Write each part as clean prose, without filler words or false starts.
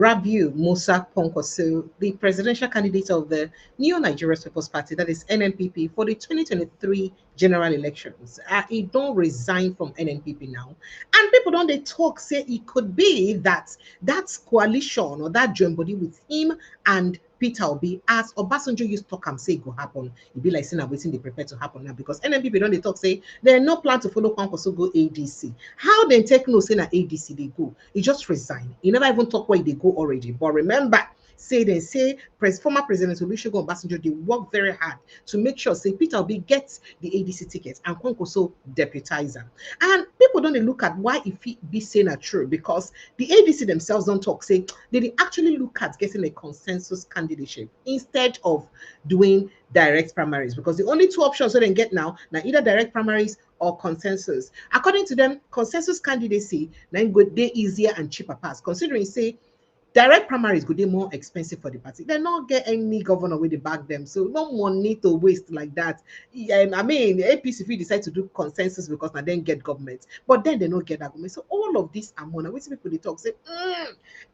Rabiu Musa Kwankwaso, the presidential candidate of the New Nigerian People's Party, that is NNPP, for the 2023 general elections. He don't resign from NNPP now. And people don't they talk, say it could be that that coalition or that joint body with him and Peter Obi, as Obasanjo used to talk and say it go happen, it be like saying waiting they prepare to happen now because NNPP don't they talk say they no plan to follow Kwankwaso go ADC. How they take no say na ADC they go? He just resign. He never even talk where they go already. But remember, say former President Olusegun Obasanjo they work very hard to make sure say Peter Obi gets the ADC tickets and Kwankwaso deputize him. And people don't look at why if he be saying a true because the ADC themselves don't talk say they actually look at getting a consensus candidacy instead of doing direct primaries because the only two options they can get now either direct primaries or consensus. According to them, consensus candidacy then go they easier and cheaper pass considering say direct primaries go dey more expensive for the party. They not get any governor with the back them, so no money to waste like that. I mean, the APC if decide to do consensus because now then get government, but then they don't get that government. So all of this amount, which people they talk say,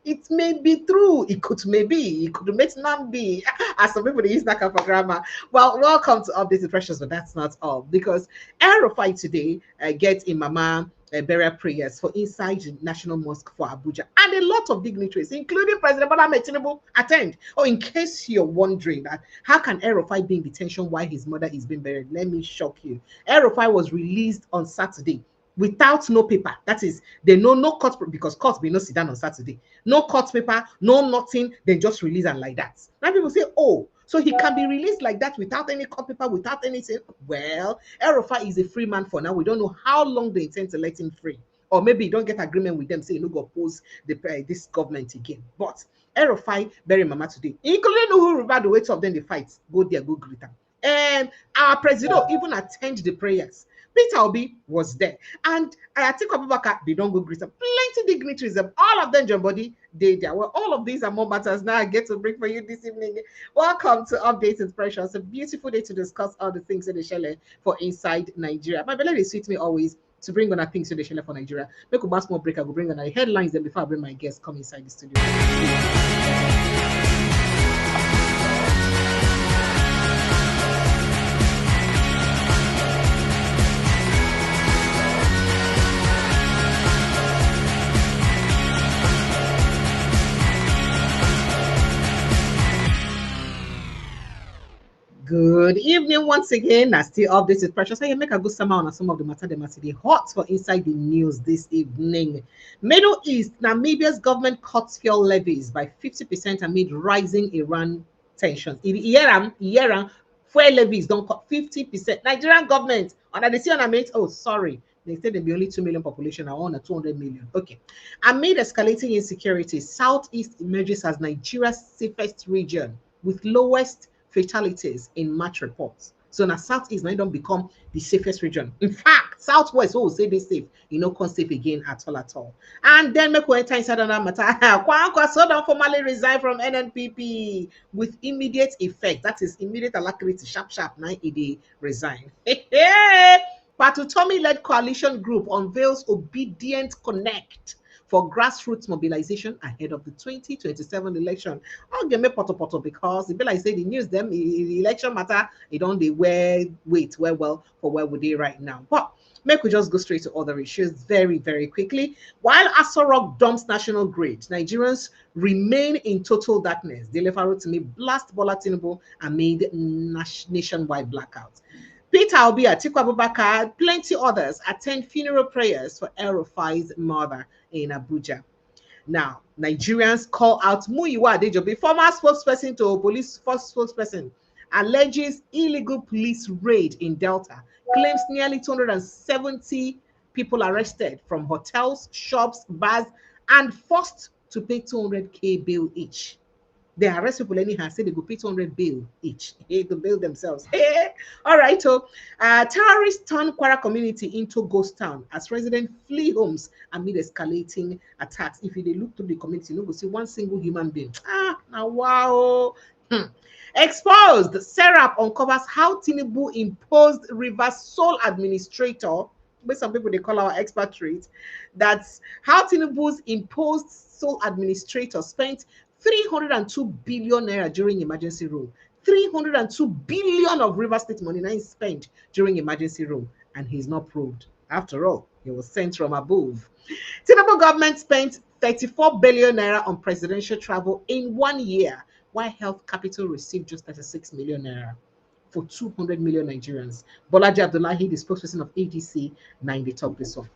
it may be true, it could maybe, it could make not be. As some people they use that kind of grammar. Well, welcome to Updated Precious, but that's not all because El-Rufai today gets in Mama burial prayers for inside the National Mosque for Abuja. And a lot of dignitaries, including President Bola Ahmed Tinubu, attend. Oh, in case you're wondering that how can El-Rufai be in detention while his mother is being buried? Let me shock you. El-Rufai was released on Saturday without no paper. That is, they know no court because court will not sit down on Saturday. No court paper, no nothing. They just release and like that. Now people say, oh, so he can be released like that without any court paper, without anything. Well, El-Rufai is a free man for now. We don't know how long they intend to let him free. Or maybe you don't get agreement with them, say you no go oppose this government again. But El-Rufai bury mama today, including Uhuru, the weight of them they fight. Go there, go greet them. And our president even attend the prayers. Peter Obi was there. And I think Abubakar, they don't go greet them. Plenty dignitaries, all of them, your body, they there. Well, all of these are more matters now I get to bring for you this evening. Welcome to Updated Pressure. It's a beautiful day to discuss all the things in the shell for inside Nigeria. My belly is sweet me always to bring on a things in the shell for Nigeria. Make a small break. I will bring on the headlines then before I bring my guests come inside the studio. Good evening once again. I still updated Precious. I make a good summer on some of the matter they must be hot for inside the news this evening. Middle East, Namibia's government cuts fuel levies by 50% amid rising Iran tensions. Iran fuel levies don't cut 50%. Nigerian government under the CNMH, oh sorry. They said there be only 2 million population, I want a 200 million. Okay. Amid escalating insecurity, Southeast emerges as Nigeria's safest region with lowest fatalities in March reports. So now Southeast now don't become the safest region. In fact, Southwest will say they safe, can't safe again at all. And then make we enter inside another matter. Kwankwaso don't formally resign from NNPP with immediate effect. That is immediate alacrity, sharp, now he resign. Patutomi-led coalition group unveils Obedient Connect for grassroots mobilization ahead of the 2027 election. I'll give me poto because it be like say the news them the election matter, it don't they wait well for where would they right now. But make we just go straight to other issues very, very quickly. While Aso Rock dumps national grid, Nigerians remain in total darkness. Delivery to me blast Bola Tinubu amid nationwide blackout. Peter Obi, Atiku Abubakar, plenty others attend funeral prayers for El-Rufai's mother in Abuja. Now, Nigerians call out Muyiwa Adejobi, former spokesperson to police, first spokesperson, alleges illegal police raid in Delta, claims nearly 270 people arrested from hotels, shops, bars, and forced to pay 200K bill each. They arrest people anyhow, say they go pay 200 bill each to bail themselves. All right, so terrorists turn Kwara community into ghost town as residents flee homes amid escalating attacks. If you look through the community, you will see one single human being. Now wow. Exposed, Serap uncovers how Tinubu imposed Rivers sole administrator, which some people they call our expatriate. That's how Tinubu's imposed sole administrator, spent 302 billion naira during emergency rule. 302 billion of River State money now is spent during emergency rule, and he's not proved. After all, he was sent from above. Tinubu government spent 34 billion naira on presidential travel in 1 year, while health capital received just 36 million naira for 200 million Nigerians. Bolaji Abdullahi, the spokesperson of ADC, 90 top this one.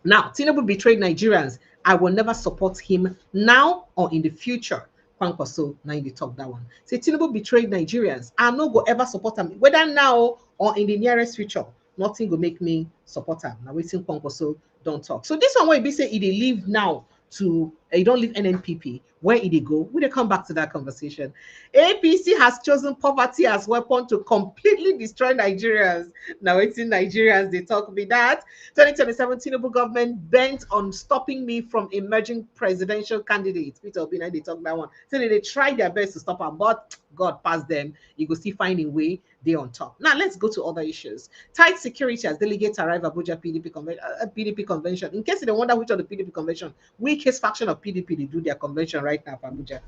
Now, Tinubu betrayed Nigerians. I will never support him now or in the future. Kwankwaso, 90 top that one. Say Tinubu betrayed Nigerians. I'm not going to ever support him, whether now or in the nearest future. Nothing will make me support him. Now, waiting Kwankwaso, don't talk. So this one where be say he leave now to you don't leave NNPP. Where did he go? We will come back to that conversation. APC has chosen poverty as weapon to completely destroy Nigerians. Now it's in Nigerians, they talk me that. 2027 Tinubu government bent on stopping me from emerging presidential candidates. Peter Obi, they talk that one. So they try their best to stop them, but God passed them. You go still find a way, they on top. Now let's go to other issues. Tight security as delegates arrive at Abuja PDP convention. In case you don't wonder which of the PDP convention, weakest faction of PDP, they do their convention right now for Abuja.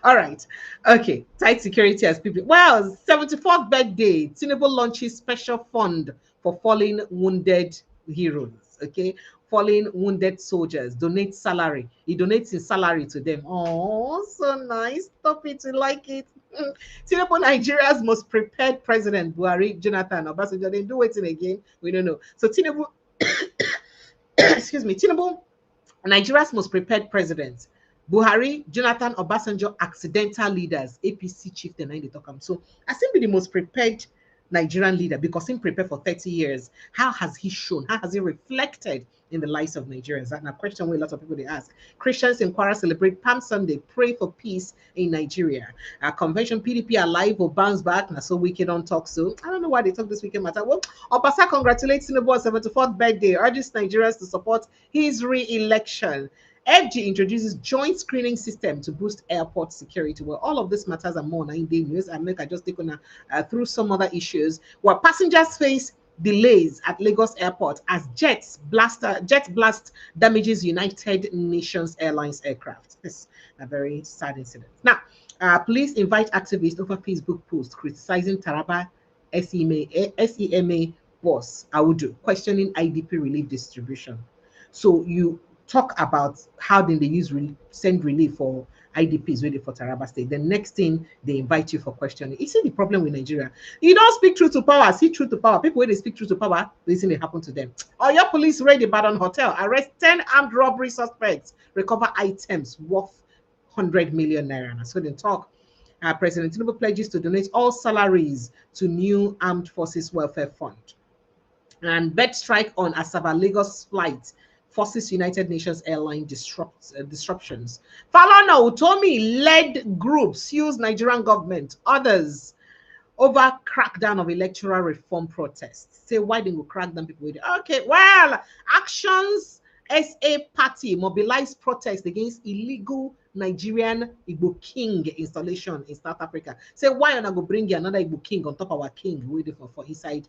All right. Okay. Tight security as people. Well, 74th birthday. Tinubu launches special fund for fallen wounded heroes. Okay. Fallen wounded soldiers. Donate salary. He donates his salary to them. Oh, so nice. Stop it. You like it. Tinubu, Nigeria's most prepared president, Buhari, Jonathan, Obasanjo. They do it again. We don't know. So Tinubu, excuse me, Tinubu, Nigeria's most prepared president. Buhari, Jonathan, Obasanjo, accidental leaders, APC chieftain, and they talk. So I think be the most prepared Nigerian leader because he prepared for 30 years. How has he shown? How has he reflected in the lives of Nigerians? That's a question where a lot of people they ask. Christians in Kwara celebrate Palm Sunday, pray for peace in Nigeria. Convention PDP alive will bounce back. Now so wicked on talk so. I don't know why they talk this weekend matter. Well, Obasa congratulates Tinubu on 74th birthday, urges Nigerians to support his re-election. FG introduces joint screening system to boost airport security. Well, all of this matters and more in the news. I just take on through some other issues. While passengers face delays at Lagos Airport as jet blast damages United Nations Airlines aircraft. It's a very sad incident. Now, police invite activists over Facebook post criticizing Taraba SEMA boss Audu, questioning IDP relief distribution. So you talk about how then they send relief for IDPs ready for Taraba State. The next thing they invite you for questioning. You see the problem with Nigeria. You don't speak truth to power, see truth to power. People when they speak truth to power, this thing happen to them. Or your police raid the Badon Hotel, arrest 10 armed robbery suspects, recover items worth 100 million naira. So they talk. President Tinubu pledges to donate all salaries to new Armed Forces Welfare Fund. And bed strike on Asaba Lagos flight forces United Nations airline disruptions. Falana Utomi led group sues Nigerian government. Others over crackdown of electoral reform protests. Say why they will crack down people with it. Okay, well, actions SA party mobilized protest against illegal Nigerian Igbo king installation in South Africa. Say why not go bring another Igbo king on top of our king waiting for inside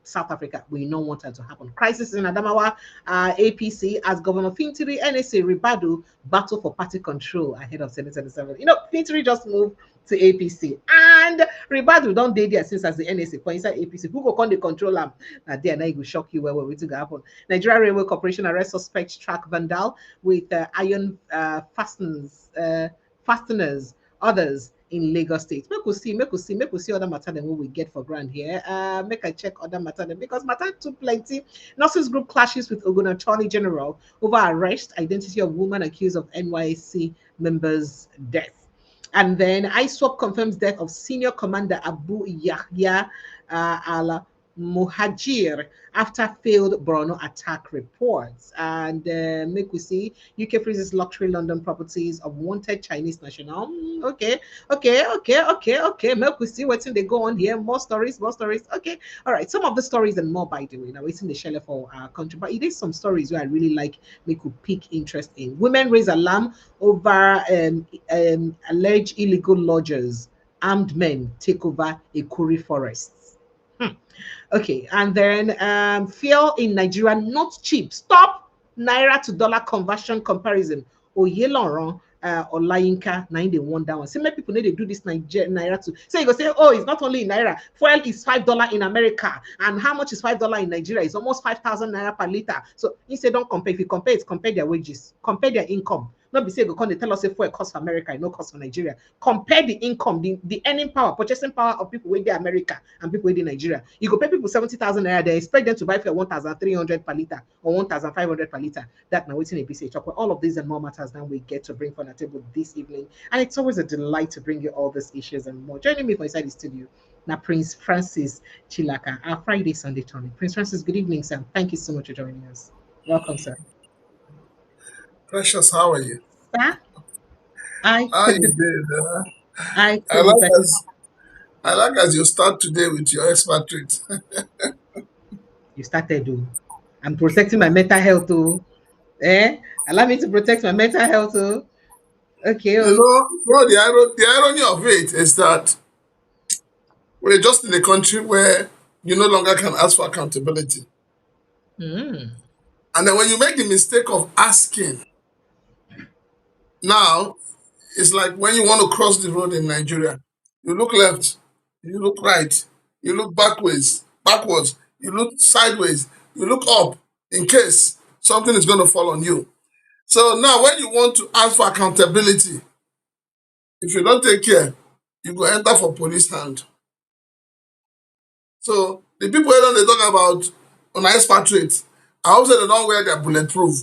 South Africa? We don't want that to happen. Crisis in Adamawa, APC as Governor Fintiri NSA Ribadu battle for party control ahead of 2027. You know, Fintiri just moved to APC and Ribadu don't date there since as the NSA for inside APC. Who go come the control am? There now it will shock you where we're waiting to happen. Nigeria Railway Corporation arrest suspect track vandal with iron fasteners, others in Lagos State. Make we see other matter than what we get for grand here. Make I check other matter than because matter too plenty. Nurses group clashes with Ogun Attorney General over arrest, identity of woman accused of NYSC members' death. And then ISWAP confirms death of senior commander Abu Yahya al Muhajir after failed Borno attack reports. And make we see UK freezes luxury London properties of wanted Chinese national. Okay. Make we see what's in they go on here. More stories. Okay. All right. Some of the stories and more, by the way, now it's in the shell for our country, but it is some stories where I really like make you pick interest in. Women raise alarm over alleged illegal lodgers. Armed men take over a Kuri forest. Okay, and then fuel in Nigeria not cheap. Stop naira to dollar conversion comparison. Oyelonron Olayinka, na they want that one. See, many people need to do this naira to. So you go say, oh, it's not only in naira. Fuel is $5 in America, and how much is $5 in Nigeria? It's almost 5,000 naira per liter. So you say don't compare. If you compare it, compare their wages, compare their income. Not be say go come they tell us if fuel cost for America, it no cost for Nigeria. Compare the income, the earning power, purchasing power of people with America and people with Nigeria. You go pay people 70,000 naira, they expect them to buy for 1,300 per liter or 1,500 per liter. That now waiting a BC talk. All of these and more matters now we get to bring for the table this evening, and it's always a delight to bring you all these issues and more. Joining me for inside the studio now Prince Francis Chilaka, our Friday Sunday Tony. Prince Francis, good evening, sir. Thank you so much for joining us. Welcome, sir. Precious, how are you? Sir, I How you could doing? I I could be like better. as you start today with your expatriate. You started though. I'm protecting my mental health too. Eh? Allow me to protect my mental health too. Okay. Oh. The irony of it is that we're just in a country where you no longer can ask for accountability. Mm. And then when you make the mistake of asking, now it's like when you want to cross the road in Nigeria, you look left, you look right, you look backwards, you look sideways, you look up in case something is going to fall on you. So now when you want to ask for accountability, if you don't take care, you go enter for police hand. So the people wey don dey talk about on expatriate, I hope say they don't wear their bulletproof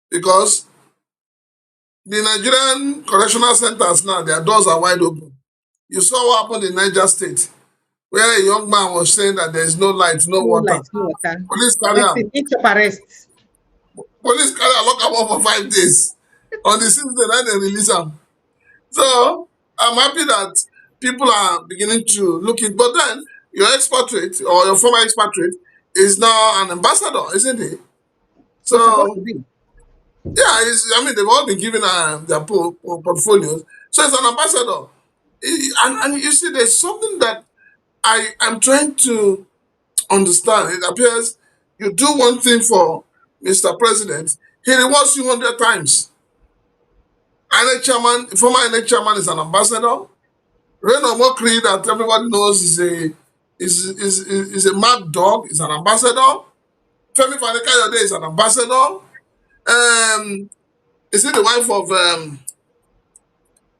because the Nigerian correctional centers now, their doors are wide open. You saw what happened in Niger State, where a young man was saying that there is no light, no No water. light, no water. Police carry Next thing, am. each of arrest. Police carry am, lock am up for 5 days. On the 6th day, na dem release am. So I'm happy that people are beginning to look it. But then your expatriate or your former expatriate is now an ambassador, isn't he? It's supposed to So be. yeah, I mean they've all been given their portfolios. So it's an ambassador. And you see, there's something that I am trying to understand. It appears you do one thing for Mr. President, he rewards you 100 times. INEC chairman, former INEC chairman is an ambassador. Reno Mokri that everybody knows is a mad dog, is an ambassador. Femi Fani-Kayode is an ambassador. Is it the wife of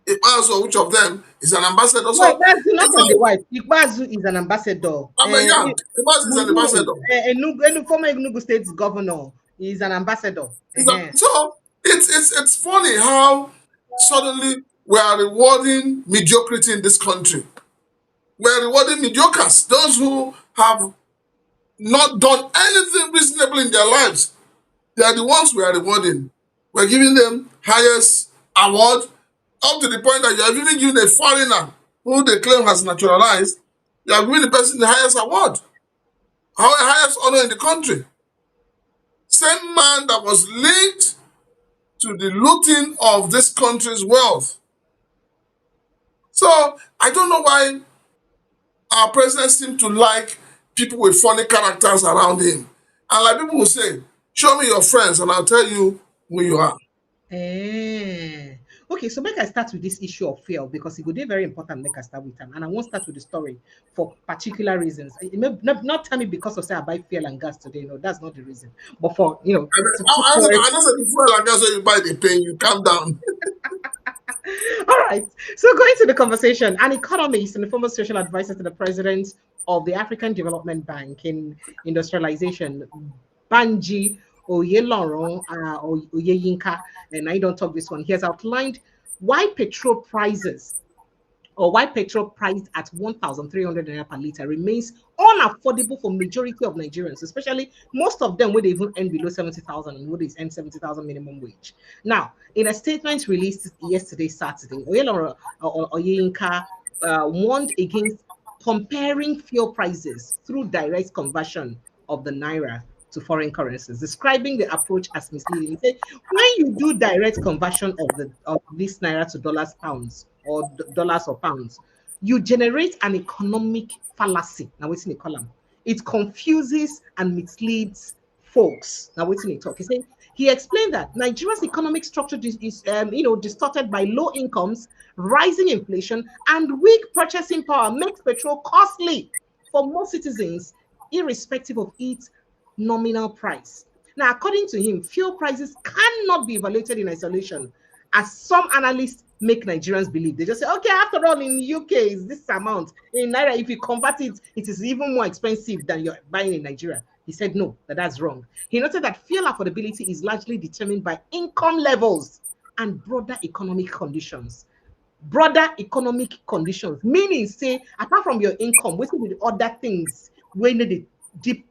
Ipazo, which of them is an ambassador? Why So that's not it's on the like wife. Ikbazu is an ambassador. Young. Ipazo is an Bunu, ambassador. former Enugu State governor, is an ambassador. So it's funny how suddenly we are rewarding mediocrity in this country. We are rewarding mediocres, those who have not done anything reasonable in their lives. They are the ones we are rewarding. We're giving them highest award up to the point that you are even giving a foreigner who they claim has naturalized, you are giving the person the highest award, highest honor in the country. Same man that was linked to the looting of this country's wealth. So I don't know why our president seems to like people with funny characters around him. And like people will say, show me your friends and I'll tell you who you are. Eh. Okay, so make I start with this issue of fear because it would be very important. Make I start with them, and I won't start with the story for particular reasons. It may not tell me because of say I buy fuel and gas today. No, that's not the reason. But for I don't say before like that's when you buy the pain, you calm down. all right. So going to the conversation, an economist and the former social advisor to the president of the African Development Bank in industrialization, Banji Oyelonron Oyeyinka, and I don't talk this one. He has outlined why petrol prices or why petrol priced at 1,300 naira per liter remains unaffordable for majority of Nigerians, especially most of them where they even earn below 70,000 and where they earn 70,000 minimum wage. Now, in a statement released yesterday, Saturday, Oyinka warned against comparing fuel prices through direct conversion of the naira to foreign currencies, describing the approach as misleading. He said, when you do direct conversion of this naira to dollars, pounds, or dollars or pounds, you generate an economic fallacy. Now, what's in the column? It confuses and misleads folks. Now, what's in the talk? He said He explained that Nigeria's economic structure is distorted by low incomes, rising inflation, and weak purchasing power makes petrol costly for most citizens, irrespective of its nominal price. Now, according to him, fuel prices cannot be evaluated in isolation, as some analysts make Nigerians believe. They just say, okay, after all, in the UK, is this amount. In Naira, if you convert it, it is even more expensive than you're buying in Nigeria. He said, no, that's wrong. He noted that fuel affordability is largely determined by income levels and broader economic conditions. Broader economic conditions, meaning, say, apart from your income, what will the other things when they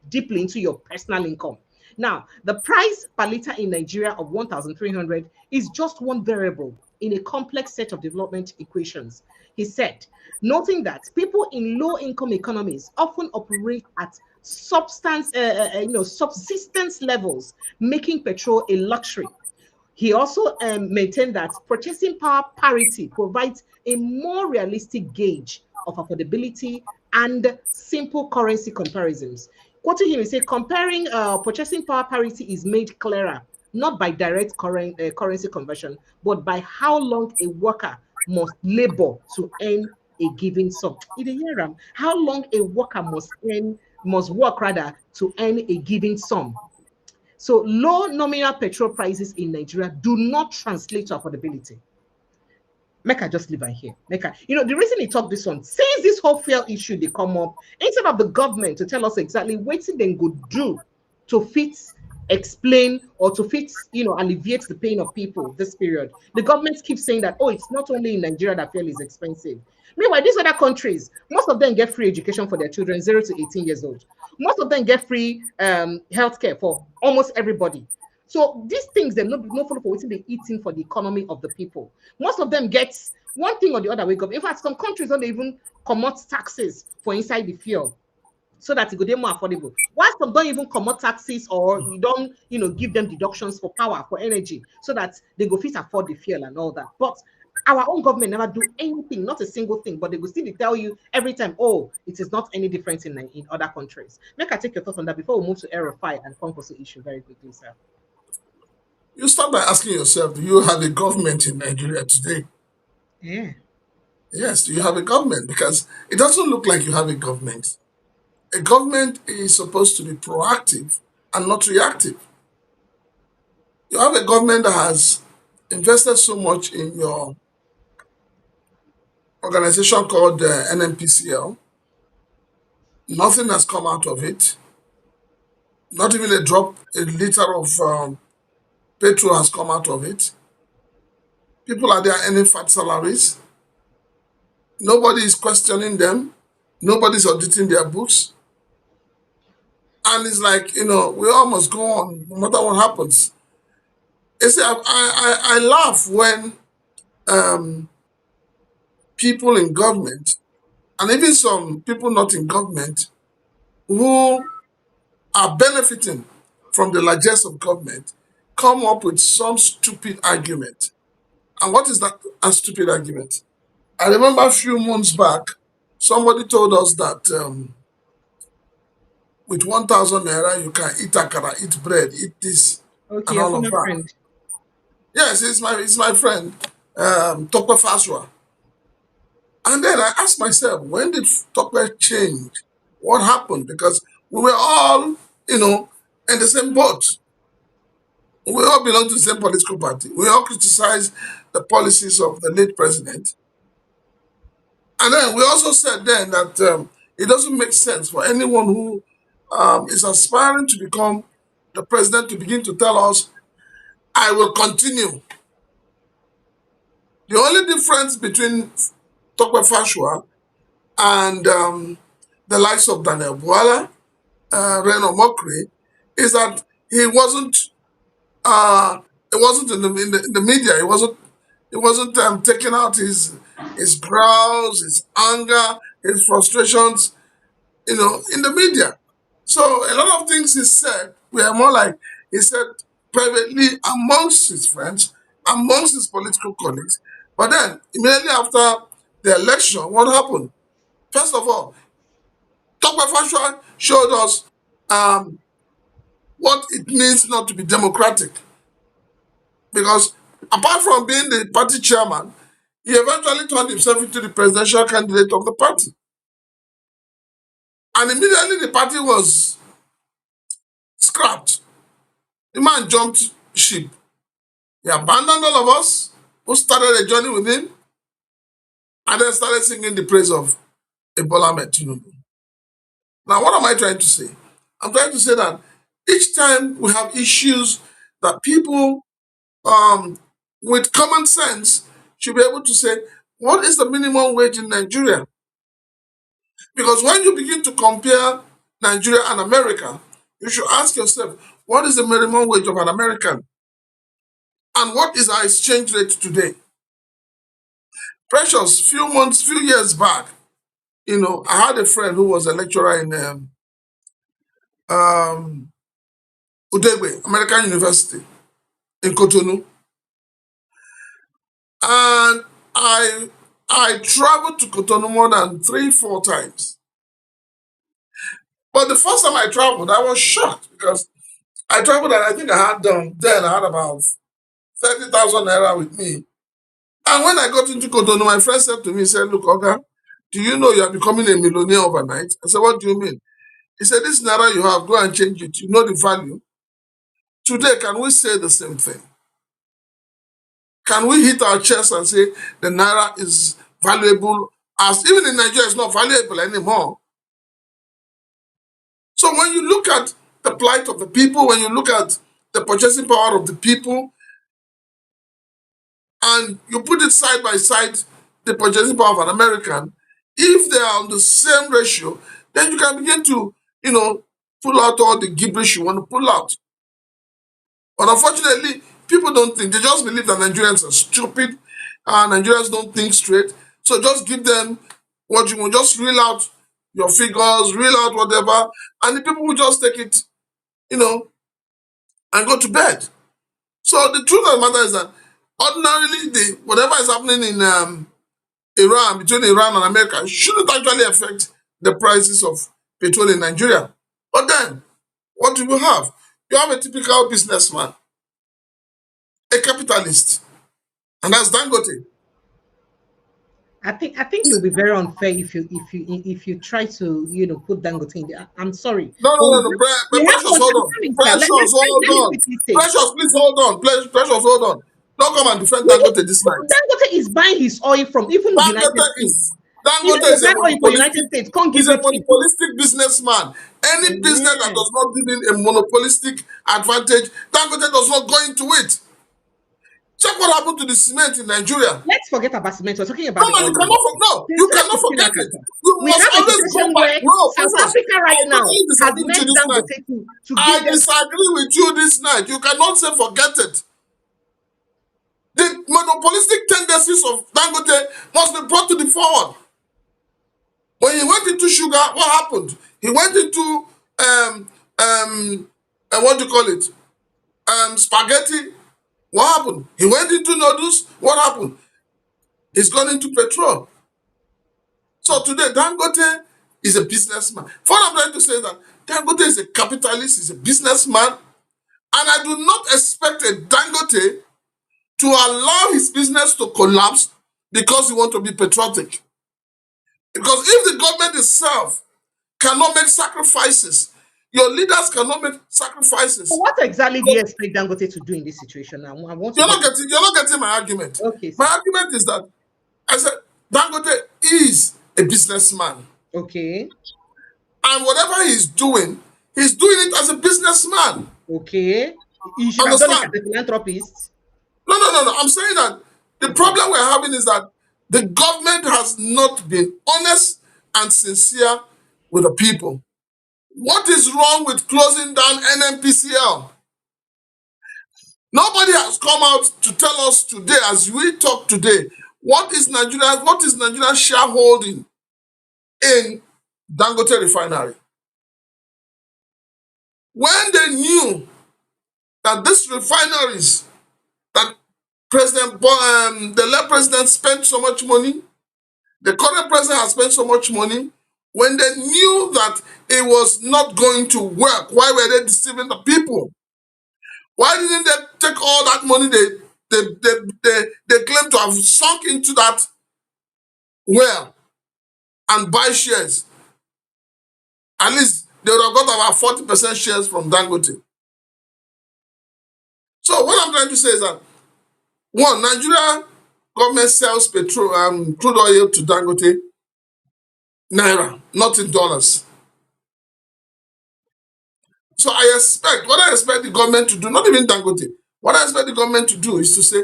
deeply into your personal income? Now, the price per liter in Nigeria of 1,300 is just one variable in a complex set of development equations. He said, noting that people in low-income economies often operate at subsistence levels, making petrol a luxury. He also maintained that purchasing power parity provides a more realistic gauge of affordability and simple currency comparisons. Quoting him, he said, comparing purchasing power parity is made clearer not by direct currency conversion, but by how long a worker must labor to earn a given sum. In the year, how long a worker must work rather to earn a given sum. So low nominal petrol prices in Nigeria do not translate to affordability. Make I just leave it here. The reason he talked this one, since this whole fuel issue they come up, instead of the government to tell us exactly what they could do to fit explain or to fit, alleviate the pain of people this period. The government keeps saying that, oh, it's not only in Nigeria that fuel is expensive. Meanwhile, these other countries, most of them get free education for their children 0 to 18 years old. Most of them get free healthcare for almost everybody. So these things, they're not follow for what they're eating for the economy of the people. Most of them get one thing or the other wake up. In fact, some countries don't even commot taxes for inside the fuel so that it could be more affordable. While some don't even commot taxes or you don't, give them deductions for power, for energy, so that they go fit afford the fuel and all that. But our own government never do anything, not a single thing, but they will still tell you every time, oh, it is not any different in other countries. Make I take your thoughts on that before we move to El-Rufai and Kwankwaso issue very quickly, sir. You start by asking yourself, do you have a government in Nigeria today? Yeah. Yes, do you have a government? Because it doesn't look like you have a government. A government is supposed to be proactive and not reactive. You have a government that has invested so much in your organization called NNPCL. Nothing has come out of it. Not even a liter of petrol has come out of it. People are there earning fat salaries. Nobody is questioning them. Nobody's auditing their books. And it's like, we all must go on no matter what happens. You see, I laugh when people in government, and even some people not in government, who are benefiting from the largesse of government, come up with some stupid argument. And what is that a stupid argument? I remember a few months back, somebody told us that with 1,000 naira, you can eat akara, eat bread, eat this, Okay, and your all of former that. friend. Yes, it's my friend, Tokwe Faswa. And then I asked myself, when did Tokwe change? What happened? Because we were all, in the same boat. We all belong to the same political party. We all criticize the policies of the late president. And then we also said then that it doesn't make sense for anyone who is aspiring to become the president to begin to tell us, I will continue. The only difference between Tokwe Fashua and the likes of Daniel Buala, Reno Mokri, is that he wasn't in the media. He wasn't taking out his growls, his anger, his frustrations, in the media. So a lot of things he said were more like he said privately amongst his friends, amongst his political colleagues. But then immediately after the election, what happened? First of all, Dr. Fashua showed us what it means not to be democratic. Because apart from being the party chairman, he eventually turned himself into the presidential candidate of the party. And immediately the party was scrapped. The man jumped ship. He abandoned all of us who started a journey with him and then started singing the praise of Ebola Ahmed Tinubu. Now, what am I trying to say? I'm trying to say that each time we have issues that people with common sense should be able to say, what is the minimum wage in Nigeria? Because when you begin to compare Nigeria and America, you should ask yourself, what is the minimum wage of an American? And what is our exchange rate today? Precious, few years back, I had a friend who was a lecturer in Udegbe, American University in Cotonou. And I traveled to Cotonou more than 3-4 times. But the first time I traveled, I was shocked because I traveled and I think I had about 30,000 naira with me. And when I got into Cotonou, my friend said to me, he said, look, Oga, do you know you are becoming a millionaire overnight? I said, what do you mean? He said, this naira you have, go and change it. You know the value. Today, can we say the same thing? Can we hit our chest and say the naira is valuable as even in Nigeria it's not valuable anymore? So when you look at the plight of the people, when you look at the purchasing power of the people, and you put it side by side, the purchasing power of an American, if they are on the same ratio, then you can begin to, pull out all the gibberish you want to pull out. But unfortunately, people don't think. They just believe that Nigerians are stupid. Nigerians don't think straight. So just give them what you want. Just reel out your figures, reel out whatever. And the people will just take it, and go to bed. So the truth of the matter is that ordinarily, whatever is happening in Iran, between Iran and America, shouldn't actually affect the prices of petrol in Nigeria. But then, what do you have? You have a typical businessman, a capitalist, and that's Dangote. I think you'll be very unfair if you try to put Dangote in there. I'm sorry. No, But no, no, no. Precious, hold on. Precious, hold on. Precious, please hold on. Precious, hold on. Don't come and defend Dangote this night. Dangote is buying his oil from even United States. Dangote is a oil for United States. Can't give he's a it cheap. monopolistic businessman. Any business that does not give him a monopolistic advantage, Dangote does not go into it. Check what happened to the cement in Nigeria. Let's forget about cement. We're talking about you cannot forget it. You we must have a always situation go back. where No, South Africa right now has met Dangote to I give them. disagree with you this night. You cannot say forget it. The monopolistic tendencies of Dangote must be brought to the forward. When he went into sugar, what happened? He went into what do you call it? Spaghetti. What happened? He went into noodles. What happened? He's gone into petrol. So today, Dangote is a businessman. What I'm trying to say is that Dangote is a capitalist, he's a businessman, and I do not expect a Dangote to allow his business to collapse because he wants to be patriotic. Because if the government itself cannot make sacrifices, your leaders cannot make sacrifices. So what exactly do you expect Dangote to do in this situation now? You're not getting my argument. Okay. My argument is that I said Dangote is a businessman. Okay. And whatever he's doing it as a businessman. Okay. You should have done it as a philanthropist. No. I'm saying that the problem we're having is that the government has not been honest and sincere with the people. What is wrong with closing down NNPCL? Nobody has come out to tell us today, as we talk today, what is Nigeria's shareholding in Dangote refinery. When they knew that these refineries, that the late president spent so much money, the current president has spent so much money, when they knew that it was not going to work, why were they deceiving the people? Why didn't they take all that money they claim to have sunk into that well and buy shares? At least they would have got about 40% shares from Dangote. So what I'm trying to say is that, one, Nigeria government sells petrol crude oil to Dangote naira, not in dollars. So what I expect the government to do, not even Dangote, what I expect the government to do is to say,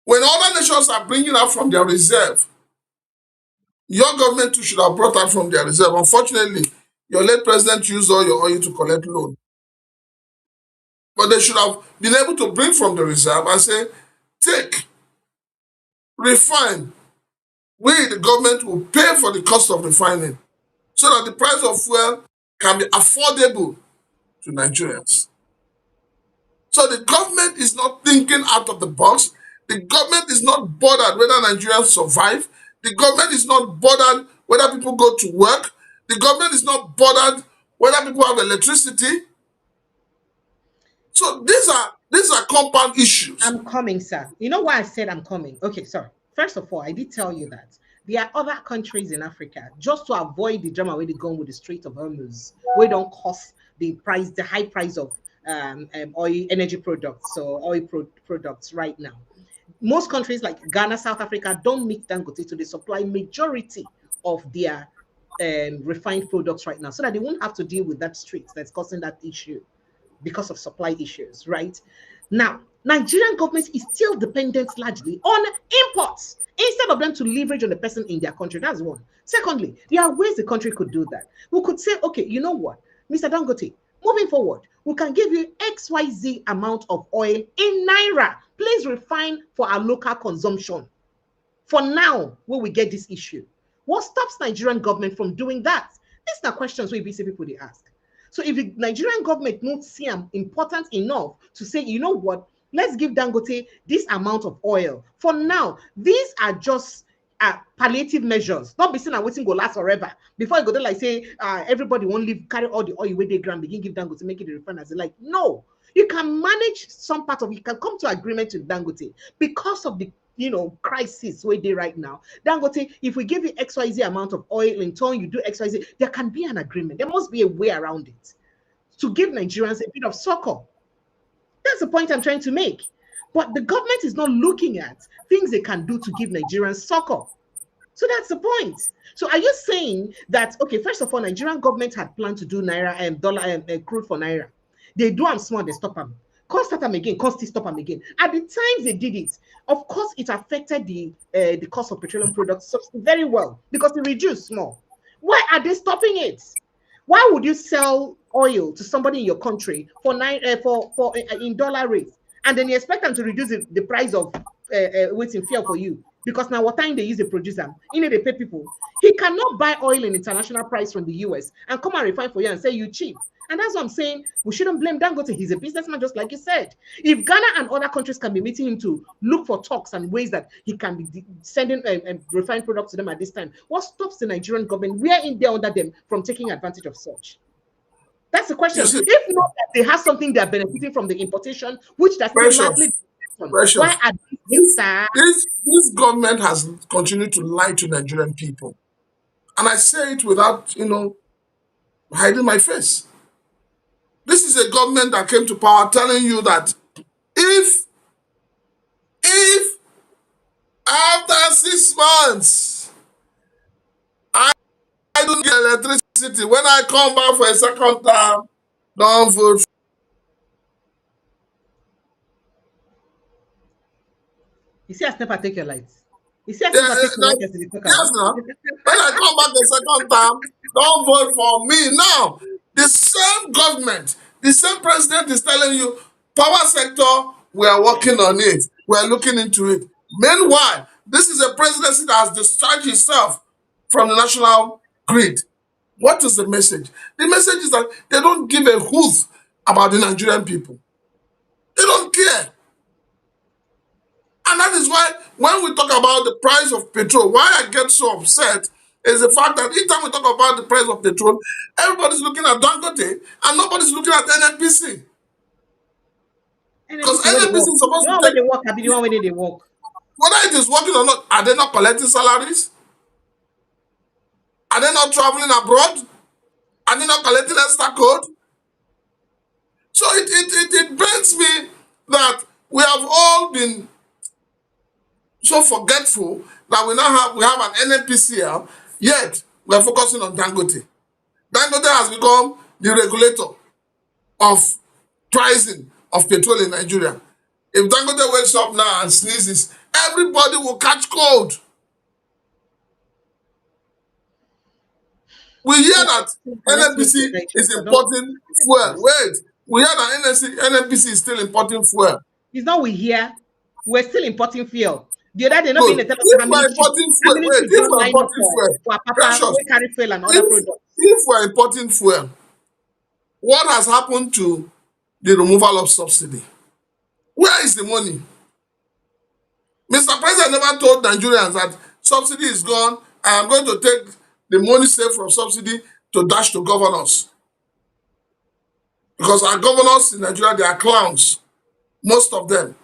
when other nations are bringing out from their reserve, your government too should have brought out from their reserve. Unfortunately, your late president used all your oil to collect loan. But they should have been able to bring from the reserve and say, take, refine. We, the government, will pay for the cost of refining so that the price of fuel can be affordable to Nigerians. So the government is not thinking out of the box. The government is not bothered whether Nigerians survive. The government is not bothered whether people go to work. The government is not bothered whether people have electricity. So these are compound issues. I'm coming, sir. You know why I said I'm coming? Okay, sorry. First of all, I did tell you that there are other countries in Africa, just to avoid the drama where they go with the Strait of Hormuz, we don't cost the high price of oil energy products, so products right now. Most countries like Ghana, South Africa don't meet Dangote, so they supply majority of their refined products right now, so that they won't have to deal with that strait that's causing that issue because of supply issues, right? Now, Nigerian government is still dependent largely on imports instead of them to leverage on the person in their country. That's one. Secondly, there are ways the country could do that. We could say, okay, you know what, Mr. Dangote, moving forward, we can give you XYZ amount of oil in Naira. Please refine for our local consumption. For now, when we get this issue, what stops Nigerian government from doing that? These are questions we BC people they ask. So if the Nigerian government not see them important enough to say, you know what, let's give Dangote this amount of oil. For now, these are just palliative measures. Not be saying I'm waiting go last forever. Before you go there, like say everybody won't leave, carry all the oil where they ground, begin give Dangote, make it a refiners. Like, no, you can manage some part of it. You can come to agreement with Dangote because of the crisis where they right now. Dangote, if we give you XYZ amount of oil in turn, you do XYZ, there can be an agreement. There must be a way around it to give Nigerians a bit of succor. That's the point I'm trying to make. But the government is not looking at things they can do to give Nigerians succor. So that's the point. So are you saying that, okay, first of all, Nigerian government had planned to do Naira and dollar and crude for Naira. They do them small, they stop them. Cost start them again, cost stop them again. At the time they did it, of course, it affected the cost of petroleum products very well because it reduced small. Why are they stopping it? Why would you sell oil to somebody in your country for in dollar rates, and then you expect them to reduce the price of waiting fuel for you? Because now what time they use the producer, they pay people. He cannot buy oil in international price from the US and come and refine for you and say you cheap. And that's what I'm saying. We shouldn't blame Dangote. He's a businessman, just like you said. If Ghana and other countries can be meeting him to look for talks and ways that he can be sending refined products to them at this time, what stops the Nigerian government? We are in there under them from taking advantage of such. That's the question. If not that they have something they're benefiting from the importation, which that's largely why are this government has continued to lie to Nigerian people. And I say it without, hiding my face. This is a government that came to power telling you that if after 6 months I don't get electricity, when I come back for a second term, don't vote. You see, I never take your lights. You see, I never take your lights. Yes, no. When I come back a second time, don't vote for me. Now, the same government, the same president is telling you, power sector, we are working on it. We are looking into it. Meanwhile, this is a presidency that has discharged itself from the national grid. What is the message? The message is that they don't give a hoot about the Nigerian people. They don't care. And that is why when we talk about the price of petrol, why I get so upset is the fact that each time we talk about the price of petrol, everybody's looking at Dangote and nobody's looking at NNPC. Because NNPP where they NNPC work. is supposed The to one where take, they work, I be the one where they work. whether it is working or not, are they not collecting salaries? Are they not traveling abroad? Are they not collecting extra code? So it pains me that we have all been so forgetful that we have an NNPCL, yet we are focusing on Dangote. Dangote has become the regulator of pricing of petrol in Nigeria. If Dangote wakes up now and sneezes, everybody will catch cold. We hear So that let's move to NNPC election. is So don't importing fuel. Wait, we hear that NNPC is still importing fuel. it's not we here. We're still importing fuel. The other day, not being Good. a tell us If how we many are ships, importing how fuel, many wait, ships if don't we are line up importing fuel, for Papa, precious, we carry fuel and other if products. we are importing fuel, what has happened to the removal of subsidy? Where is the money? Mr. President never told Nigerians that subsidy is gone. I am going to take the money saved from subsidy to dash to governors. Because our governors in Nigeria, they are clowns, most of them.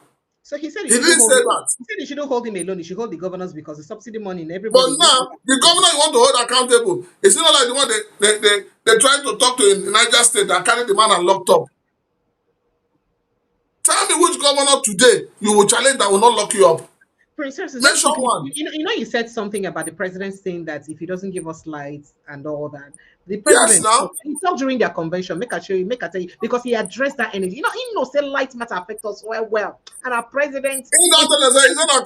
So he said He didn't say that. he said he shouldn't hold him alone. He should hold the governors because the subsidy money and But everybody. now, the governor you want to hold accountable, it's not like the one they tried to talk to in Niger State that carried the man and locked up. Tell me which governor today you will challenge that will not lock you up. Princess, just Mention quickly, one. you said something about the president saying that if he doesn't give us lights and all that, the Yes, president now. he talked during their convention. Make I show you, make I tell you, because he addressed that energy. He knows say light matter affect us well, and our president In is that say it's not a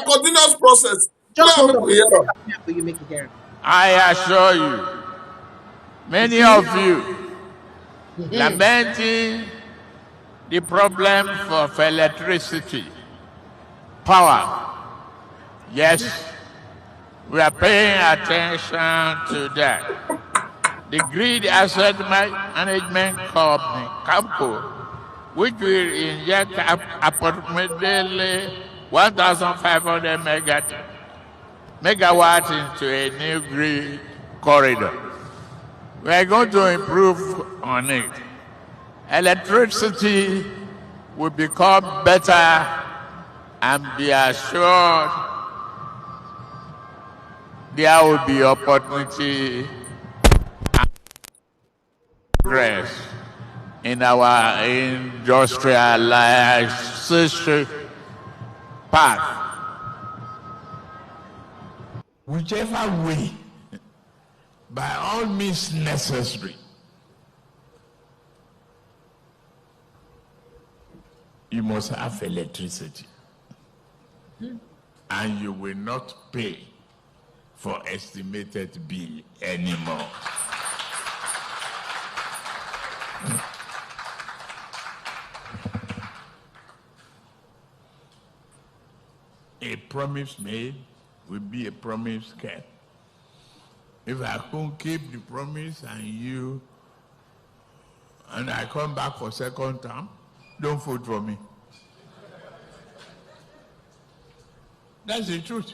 continuous process. Play just and hold make on. we hear am. For you make it hear. I assure you, many of you lamenting the problem of electricity, power. Yes, we are paying attention to that. The Grid Asset Management Company, CAMCO, which will inject approximately 1,500 megawatts into a new grid corridor. We are going to improve on it. Electricity will become better and be assured there will be opportunity and progress in our industrialization path. Whichever way, by all means necessary, you must have electricity. And you will not pay for estimated bill anymore. A promise made will be a promise kept. If I can't keep the promise and I come back for second term, don't vote for me. That's the truth.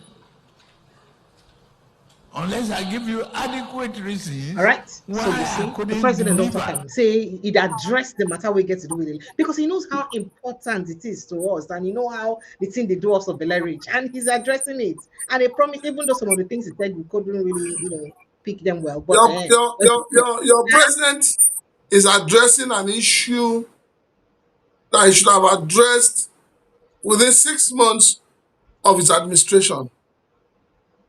Unless I give you adequate reasons. All right. Why So you see, I the president don't deliver. talk him. Say he addressed the matter we get to do with it because he knows how important it is to us, and he know how the thing they do us of Belarus, and he's addressing it. And he promised, even though some of the things he said we couldn't really, pick them well, but Your president is addressing an issue that he should have addressed within 6 months of his administration.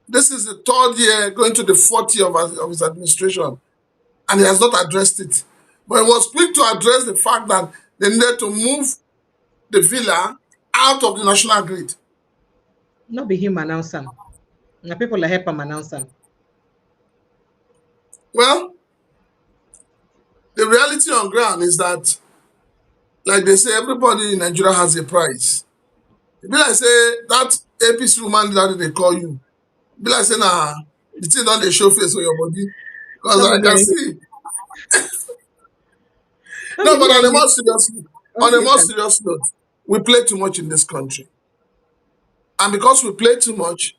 This is the third year, going to the fourth year of his administration, and he has not addressed it. But he was quick to address the fact that they needed to move the villa out of the national grid. not be him announce them. The people that help him announce them. Well, the reality on ground is that, like they say, everybody in Nigeria has a price. It be like say that APC woman that they call you. It be like say nah, the thing don't dey show face for your body. Because Not I be can hearing, see. not No, be but hearing you. on a Okay, more sir. serious note, we play too much in this country. And because we play too much,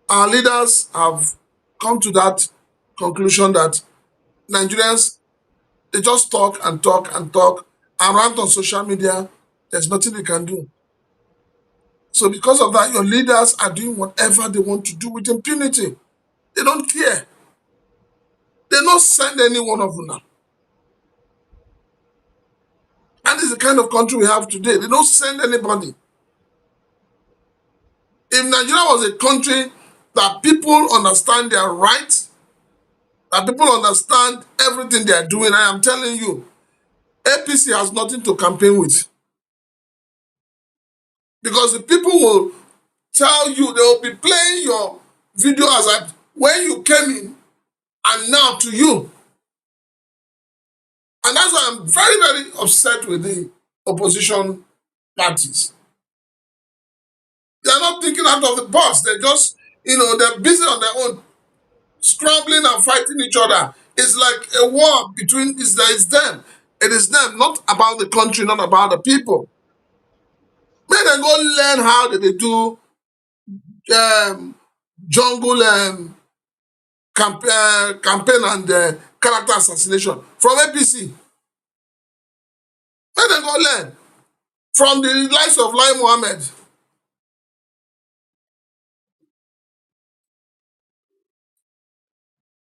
our leaders have come to that conclusion that Nigerians, they just talk and talk and talk and rant on social media There's nothing they can do. So because of that, your leaders are doing whatever they want to do with impunity. They don't care. They don't send any one of them now. And it's the kind of country we have today. They don't send anybody. If Nigeria was a country that people understand their rights, that people understand everything they are doing, I am telling you, APC has nothing to campaign with. Because the people will tell you, they will be playing your video as when you came in and now to you. And that's why I'm very, very upset with the opposition parties. They're not thinking out of the box. They're just, they're busy on their own, scrambling and fighting each other. It's like a war between, it's them. It is them, not about the country, not about the people. May they go learn how they do jungle campaign and character assassination from APC. May they go learn from the likes of Lai Mohammed.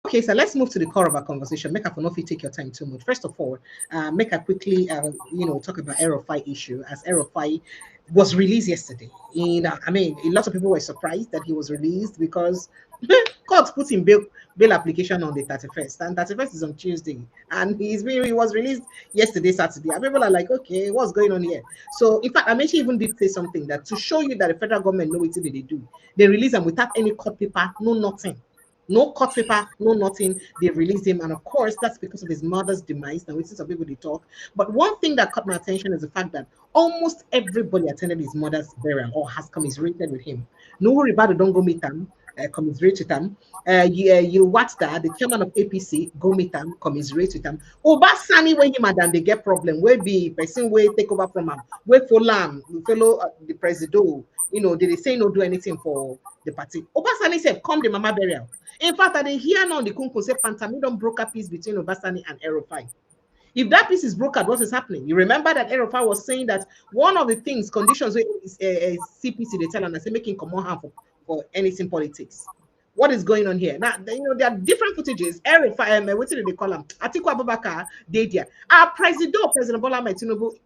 Okay, so let's move to the core of our conversation. Make up if you take your time too much. First of all, make a quickly, talk about El-Rufai issue, as El-Rufai was released yesterday. A lot of people were surprised that he was released because court put in bail application on the 31st, and 31st is on Tuesday, and he was released yesterday, Saturday. And people are like, okay, what's going on here? So, in fact, Amechi even did say something that to show you that the federal government know what they do. They release him without any court paper, no nothing. No court paper, no nothing. They released him, and of course, that's because of his mother's demise. Now, some people they talk. But one thing that caught my attention is the fact that almost everybody attended his mother's burial or has commiserated with him. No worry about it, don't go meet him. Commiserate with them. You watch that the chairman of APC go meet them, commiserate with them. Obasani when him and they get problem, where be person way take over from him, where for lamb, fellow the president, they say no do anything for the party. Obasani said, come the mama burial. In fact, I hear now the Kunku say Pantami don't broker peace between Obasani and El-Rufai. If that piece is brokered, what is happening? You remember that El-Rufai was saying that one of the conditions is CPC they tell and I say making common harm for anything politics. What is going on here? Now, there are different footages. El-Rufai, what did they call him? Atiku Abubakar, Dedia. Our President Bola Ahmed Tinubu,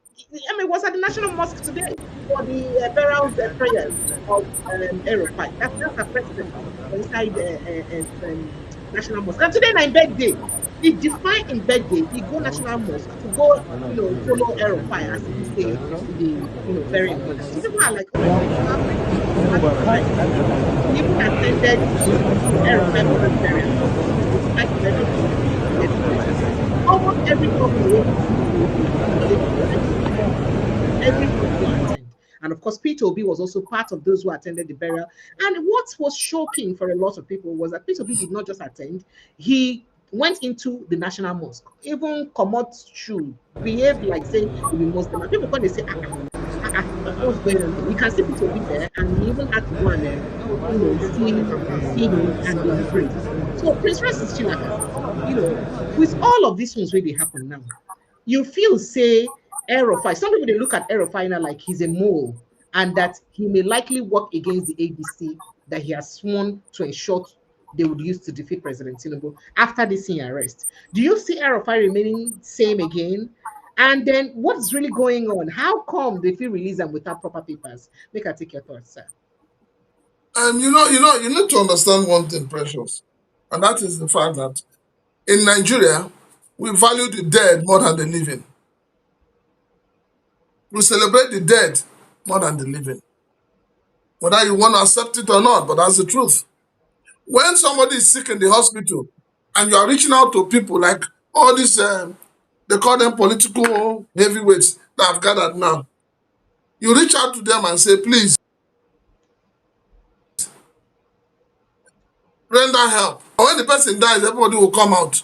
was at the National Mosque today for the burial prayers of El-Rufai. That's a president inside National Mosque. And today, my birthday. He defined in birthday, he go National Mosque to go, follow El-Rufai as he say the very important. So people are like, oh my God, he even attended El-Rufai burial. Almost every company, every company. And of course, Peter Obi was also part of those who attended the burial. And what was shocking for a lot of people was that Peter Obi did not just attend, he went into the National Mosque, even Komot shoe, behaved like saying he be Muslim. And people when they say, what's going on? You can see Peter Obi there, and he even had to go and see him and be praised. So Prince Ross is still with all of these things really happen now, you feel say El-Rufai. Some people they look at El-Rufai now like he's a mole, and that he may likely work against the ADC that he has sworn to ensure they would use to defeat President Tinubu after this arrest. Do you see El-Rufai remaining same again? And then what's really going on? How come they feel release them without proper papers? Make I take your thoughts, sir. You need to understand one thing, Precious, and that is the fact that in Nigeria, we value the dead more than the living. We celebrate the dead more than the living. Whether you want to accept it or not, but that's the truth. When somebody is sick in the hospital and you are reaching out to people like all these, they call them political heavyweights that have gathered now, you reach out to them and say, please, render help. And when the person dies, everybody will come out.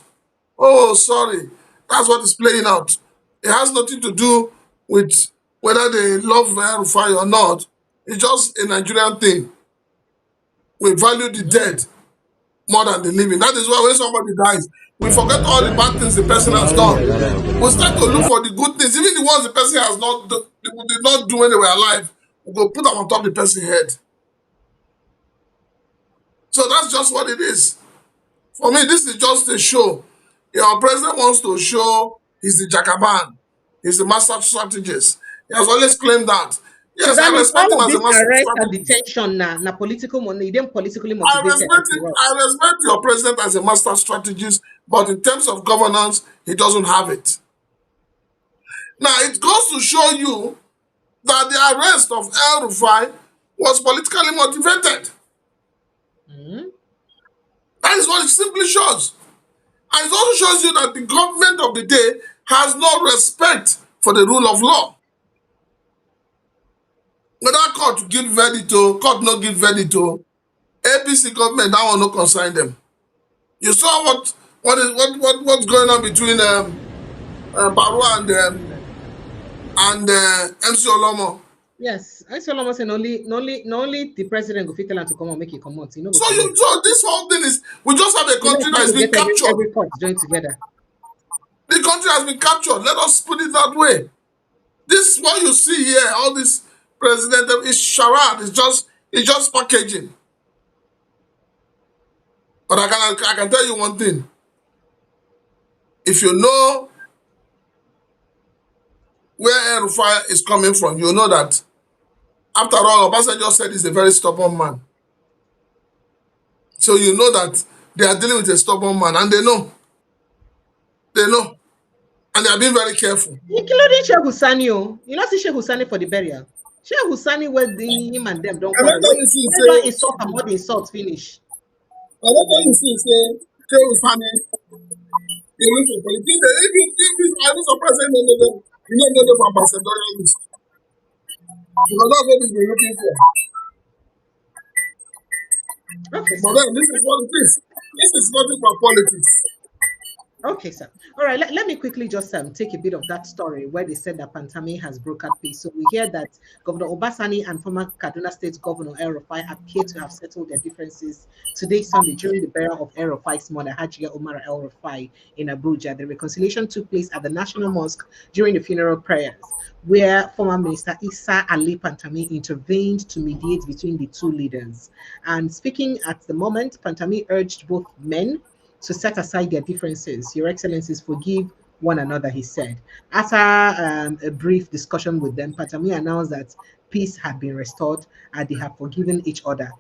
Oh, sorry. That's what is playing out. It has nothing to do with whether they love El-Rufai or not. It's just a Nigerian thing. We value the dead more than the living. That is why when somebody dies, We forget all the bad things the person has done. We start to look for the good things, even the ones the person has not did not do when they were alive. We go put them on top of the person's head. So that's just what it is. For me, this is just a show. Our president wants to show he's the Jagaban, he's the master strategist. He has always claimed that. Yes, so that I means respect him all of as a this master arrest and strategist. detention na political money, then politically I motivated respect after it. all. I respect your president as a master strategist, but in terms of governance, he doesn't have it. Now, it goes to show you that the arrest of El-Rufai was politically motivated. That is what it simply shows. And it also shows you that the government of the day has no respect for the rule of law. Whether court give verdict or court not give verdict or APC government, that one no concern them. You saw what's going on between Barua and MC Olomo. Yes, I saw almost saying only the president go fit tell him to come and make it come out. You know, So this whole thing is, we just have a country that has been captured. Every court joined together. The country has been captured. Let us put it that way. This what you see here, all this president is charade. It's just packaging. But I can tell you one thing. If you know where El-Rufai is coming from, you know that after all, Obasanjo said he's a very stubborn man. So you know that they are dealing with a stubborn man, and they know. They know. And they are being very careful. Including Sheikh Husani. You know, see Sheikh Husani for the burial. Sheikh Husani, where him and them don't quarrel. Never insult and more insult finish. I don't know you see, say, Sheikh Husani, you look for politics. If I was a president, you know them for ambassadorial list. Because that's what we're looking for. Okay, but then this is what it is. This is nothing but politics. Okay, sir. All right, let me quickly just take a bit of that story where they said that Pantami has brokered peace. So we hear that Governor Obasani and former Kaduna State Governor El-Rufai appear to have settled their differences today, Sunday, during the burial of El-Rufai's mother, Hajiya Umar El-Rufai, in Abuja. The reconciliation took place at the National Mosque during the funeral prayers, where former Minister Issa Ali Pantami intervened to mediate between the two leaders. And speaking at the moment, Pantami urged both men to set aside their differences. Your Excellencies, forgive one another, he said. After a brief discussion with them, Pantami announced that peace had been restored and they have forgiven each other,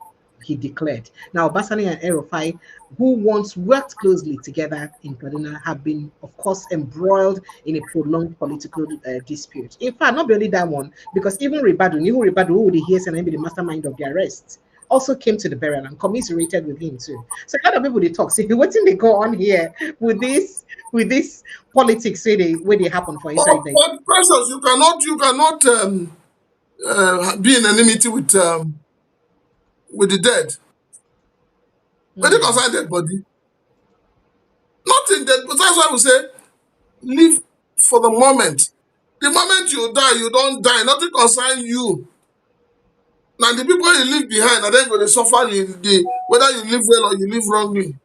he declared. Now, Obasani and El-Rufai, who once worked closely together in Kaduna, have been, of course, embroiled in a prolonged political dispute. In fact, not only that one, because even Ribadu, who would hear and be the mastermind of the arrest, also came to the burial and commiserated with him too. So a lot of people they talk. See, what thing they go on here with this politics where they happen for inside there. But Precious, you cannot be in enmity with the dead. When they concern dead body, nothing dead. But that's why we say, live for the moment. The moment you die, you don't die. Nothing concerns you. Now the people you leave behind are then going to suffer whether you live well or you live wrongly.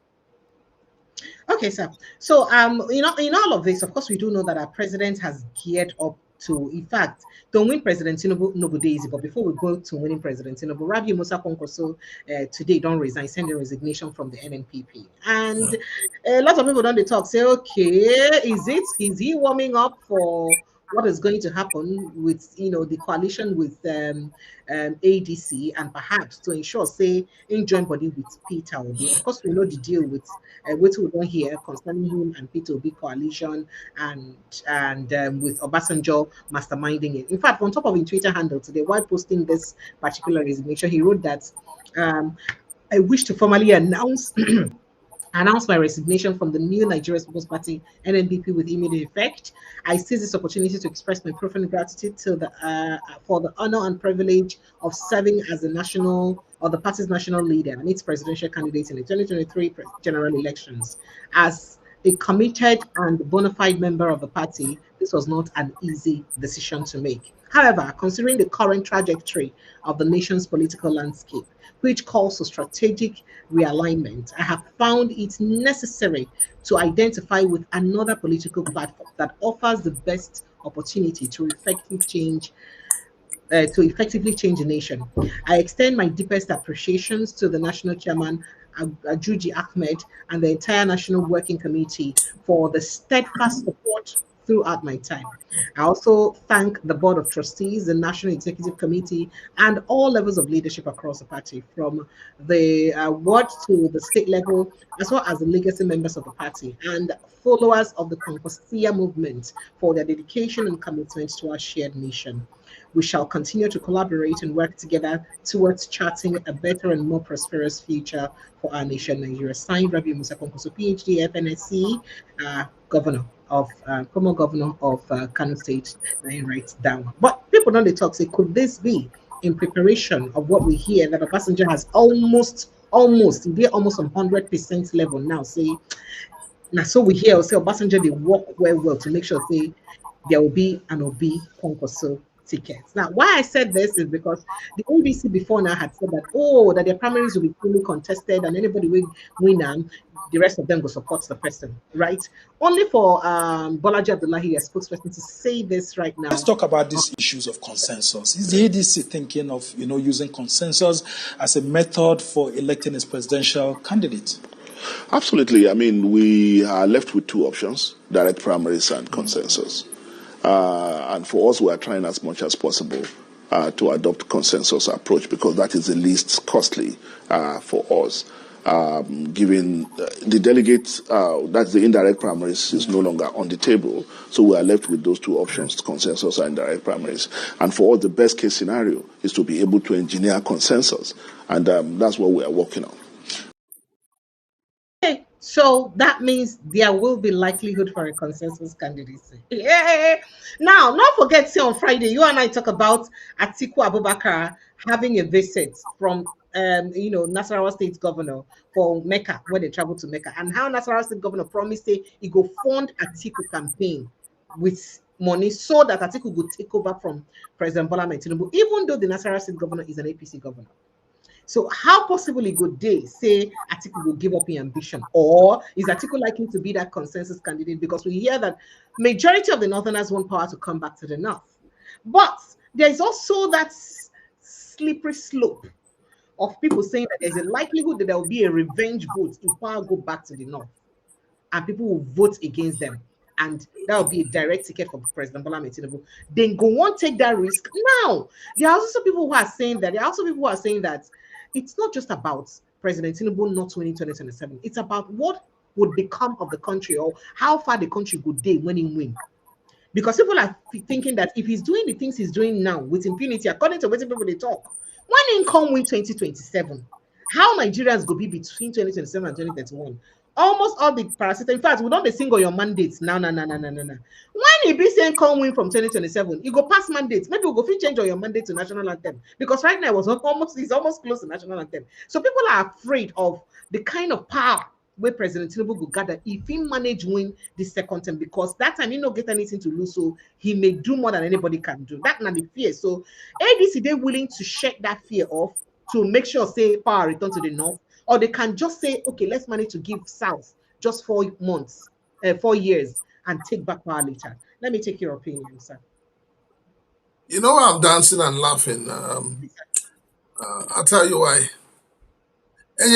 Okay, sir. So in all of this, of course, we do know that our president has geared up to, in fact, to win President Tinubu no good easy. But before we go to winning President Tinubu, Rabiu Musa Kwankwaso today don't resign, send a resignation from the NNPP. And a lot of people don't talk, say, okay, is he warming up for what is going to happen with the coalition with ADC, and perhaps to ensure say in joint body with Peter Obi. Of course, we know the deal with what we don't hear concerning him and Peter Obi coalition and with Obasanjo masterminding it. In fact, on top of his Twitter handle today, while posting this particular resignation, he wrote that I wish to formally announce my resignation from the new Nigerian People's Party, NNPP, with immediate effect. I seize this opportunity to express my profound gratitude to for the honor and privilege of serving as the party's national leader and its presidential candidate in the 2023 general elections. As a committed and bona fide member of the party, this was not an easy decision to make. However, considering the current trajectory of the nation's political landscape, which calls for strategic realignment, I have found it necessary to identify with another political platform that offers the best opportunity to effectively change the nation. I extend my deepest appreciations to the national chairman, Ajuji Ahmed, and the entire National Working Committee for the steadfast support throughout my time. I also thank the Board of Trustees, the National Executive Committee, and all levels of leadership across the party, from the ward to the state level, as well as the legacy members of the party and followers of the Concosia movement for their dedication and commitment to our shared mission. We shall continue to collaborate and work together towards charting a better and more prosperous future for our nation, Nigeria. Signed, Rabiu Musa Kwankwaso, PhD, FNSC, former governor of Kano State. I write down. But people don't they talk, say, could this be in preparation of what we hear that the passenger has almost, they're almost on 100% level now, say, now, so we hear say Obasanjo they work well to make sure say there will be an Obi Kwankwaso tickets. Now, why I said this is because the ABC before now had said that that their primaries will be fully contested and anybody will win and the rest of them will support the person, right? Only for Bolaji Abdullahi, a spokesperson, to say this right now. Let's talk about these issues of consensus. Is the ADC thinking of using consensus as a method for electing its presidential candidate? Absolutely. I mean, we are left with two options: direct primaries and consensus. And for us, we are trying as much as possible to adopt consensus approach because that is the least costly for us. Given the delegates, that's the indirect primaries is no longer on the table. So we are left with those two options, consensus and direct primaries. And for us, the best case scenario is to be able to engineer consensus. And that's what we are working on. So that means there will be likelihood for a consensus candidacy. Yeah. Now, not forget, say on Friday, you and I talk about Atiku Abubakar having a visit from Nasarawa State Governor for Mecca when they traveled to Mecca, and how Nasarawa State Governor promised he go fund Atiku campaign with money so that Atiku would take over from President Bola Ahmed Tinubu, even though the Nasarawa State Governor is an APC governor. So how possibly could they say Atiku will give up his ambition? Or is Atiku likely to be that consensus candidate? Because we hear that majority of the Northerners want power to come back to the North. But there is also that slippery slope of people saying that there's a likelihood that there will be a revenge vote if power go back to the North. And people will vote against them. And that will be a direct ticket for President Bola Ahmed Tinubu. Then go on take that risk. Now, there are also people who are saying that it's not just about President Tinubu not winning 2027. It's about what would become of the country or how far the country would day when he win. Because people are thinking that if he's doing the things he's doing now with impunity, according to what people they talk, when he come win 2027, how Nigerians go be between 2027 and 2031? Almost all the parasites. In fact, we don't sing on your mandates. No. When he be saying come win from 2027, you go pass mandates. Maybe we'll go change on your mandate to national anthem. Because right now it's almost close to national anthem. So people are afraid of the kind of power where President Tinubu will gather if he manage win the second term, because that time he don't get anything to lose, so he may do more than anybody can do. That's not the fear. So ADC, they're willing to shake that fear off to make sure say power return to the North. Or they can just say, okay, let's manage to give South just 4 months, 4 years, and take back power later. Let me take your opinion, sir. You know why I'm dancing and laughing? I'll tell you why. They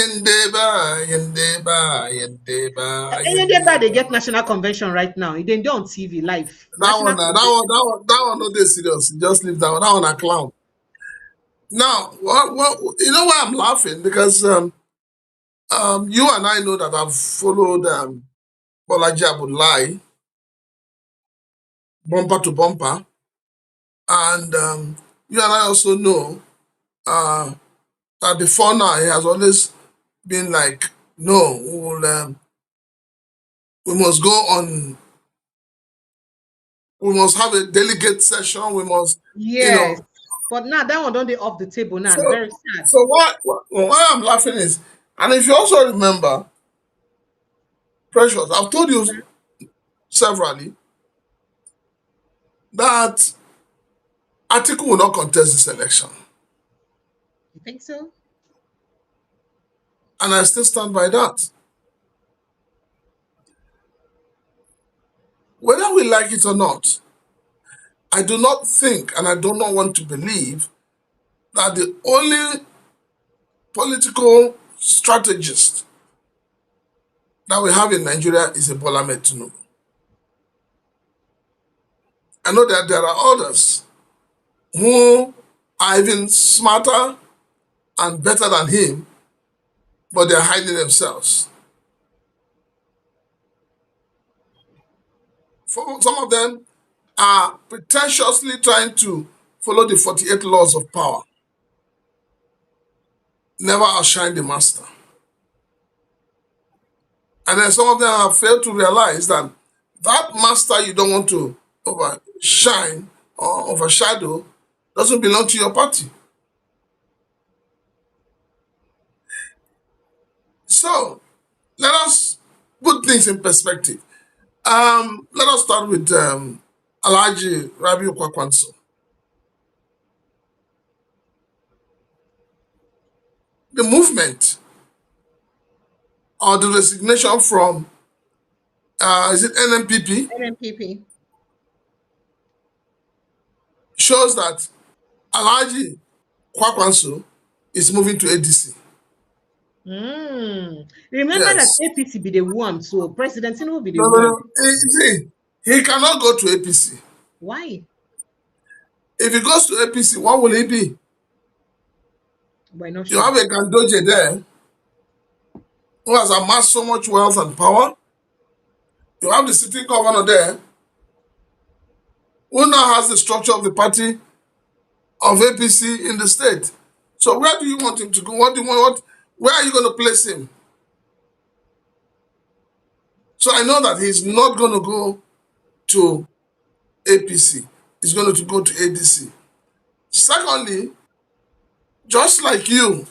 get national convention right now. They do on TV live. That one, no, they serious. Just leave that one. That one a clown. Now, you know why I'm laughing? Because you and I know that I've followed Bolaji Abdullahi bumper to bumper, and you and I also know that before now he has always been like, no, we must go on. We must have a delegate session. We must, yes. But now that one don't be off the table now. So, very sad. So why I'm laughing is, and if you also remember, Precious, I've told you severally that Atiku will not contest this election. You think so? And I still stand by that. Whether we like it or not, I do not think and I do not want to believe that the only political strategist that we have in Nigeria is a Bola Ahmed Tinubu. I know that there are others who are even smarter and better than him, but they're hiding themselves. Some of them are pretentiously trying to follow the 48 laws of power. Never outshine the master. And then some of them have failed to realize that that master you don't want to overshine or overshadow doesn't belong to your party. So let us put things in perspective. Let us start with Alhaji Rabiu Kwankwaso. The movement or the resignation from, is it NNPP? NNPP. Shows that Alhaji Kwankwaso is moving to ADC. Remember Yes. that APC be the one, so President Tinubu be the No, one. no, no. See, he cannot go to APC. Why? If he goes to APC, what will he be? Why not? You have a Gandoje there who has amassed so much wealth and power. You have the sitting governor there who now has the structure of the party of APC in the state. So where do you want him to go? What do you want? Where are you going to place him? So I know that he's not going to go to APC. He's going to go to ADC. Secondly, just like you,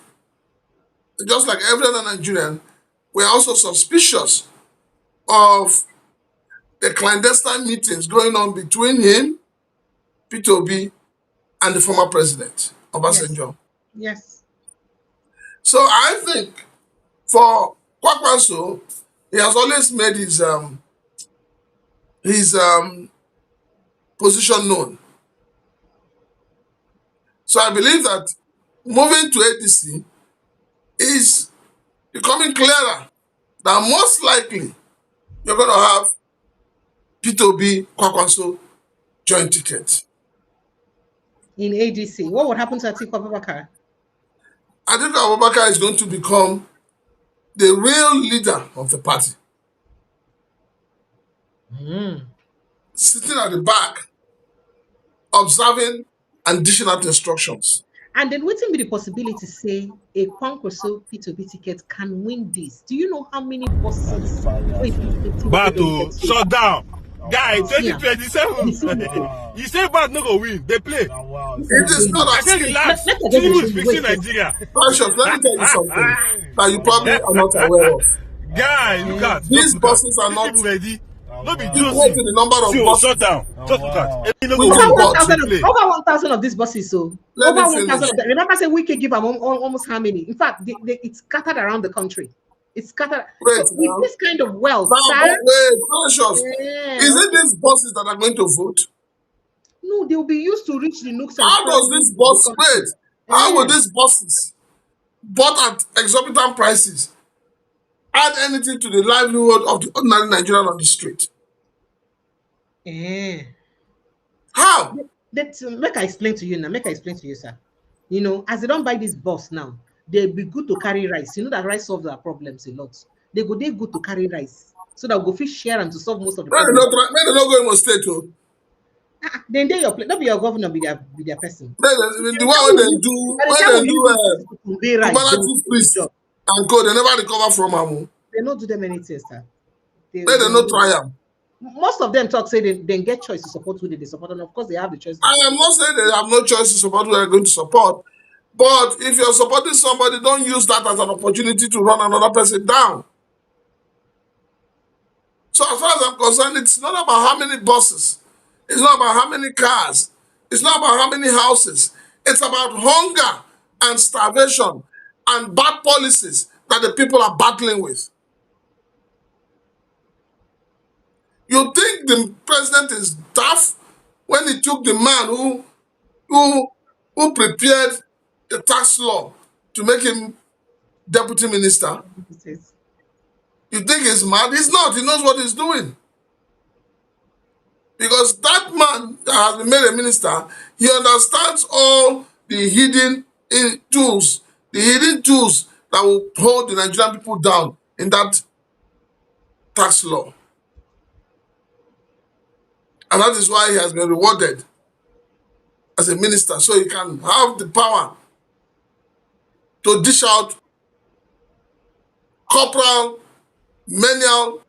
just like every other Nigerian, we're also suspicious of the clandestine meetings going on between him, Peter Obi, and the former president, Obasanjo. Yes. So I think for Kwankwaso, he has always made his position known. So I believe that moving to ADC is becoming clearer that most likely you're going to have Peter Obi, Kwankwaso joint ticket. In ADC, what would happen to Atiku Abubakar? Atiku Abubakar is going to become the real leader of the party. Sitting at the back, observing and dishing out instructions. And then waiting be the possibility say a Kwankwaso Peter Obi ticket can win this. Do you know how many buses? Battle shut down. Guy, Yeah. 2027. You say bad no go win. They play. It is not I as say relax. Tinubu is fixing Nigeria. Precious, let me tell you something that you probably are not aware of. Guy, look at These buses are not people ready. No be equal Josie. to the number of See, buses. shut down. Just look at. No We go can win. watch. Over 1,000 of these buses. So Let me over finish. 1,000 of them. Remember, say we can give them almost how many? In fact, it's scattered around the country. It's scattered. Wait, So with this kind of wealth, now, sir, wait, Precious. yeah. Is it these buses that are going to vote? No, they'll be used to reach the nooks and How does crannies this of bus the country. wait? How will these buses bought at exorbitant prices add anything to the livelihood of the ordinary Nigerian on the street? How? Make I explain to you now. Make I explain to you, sir. You know, as they don't buy this bus now, they'll be good to carry rice. You know that rice solves our problems a lot. They good to carry rice. So that we'll go fish share and to solve most of the When they problems. not go in state, oh. Then they your place, not be your governor, be their person. The one when they do cumulative priest and go, they never recover from them. They don't do them anything, sir. They not try them. Most of them talk say they get choice to support who they support, and of course they have the choice. I am not saying they have no choice to support who they are going to support. But if you're supporting somebody, don't use that as an opportunity to run another person down. So as far as I'm concerned, it's not about how many buses. It's not about how many cars. It's not about how many houses. It's about hunger and starvation and bad policies that the people are battling with. You think the president is daft when he took the man who prepared the tax law to make him deputy minister? You think he's mad? He's not. He knows what he's doing. Because that man that has been made a minister, he understands all the hidden tools, that will hold the Nigerian people down in that tax law. And that is why he has been rewarded as a minister, so he can have the power to dish out corporal, menial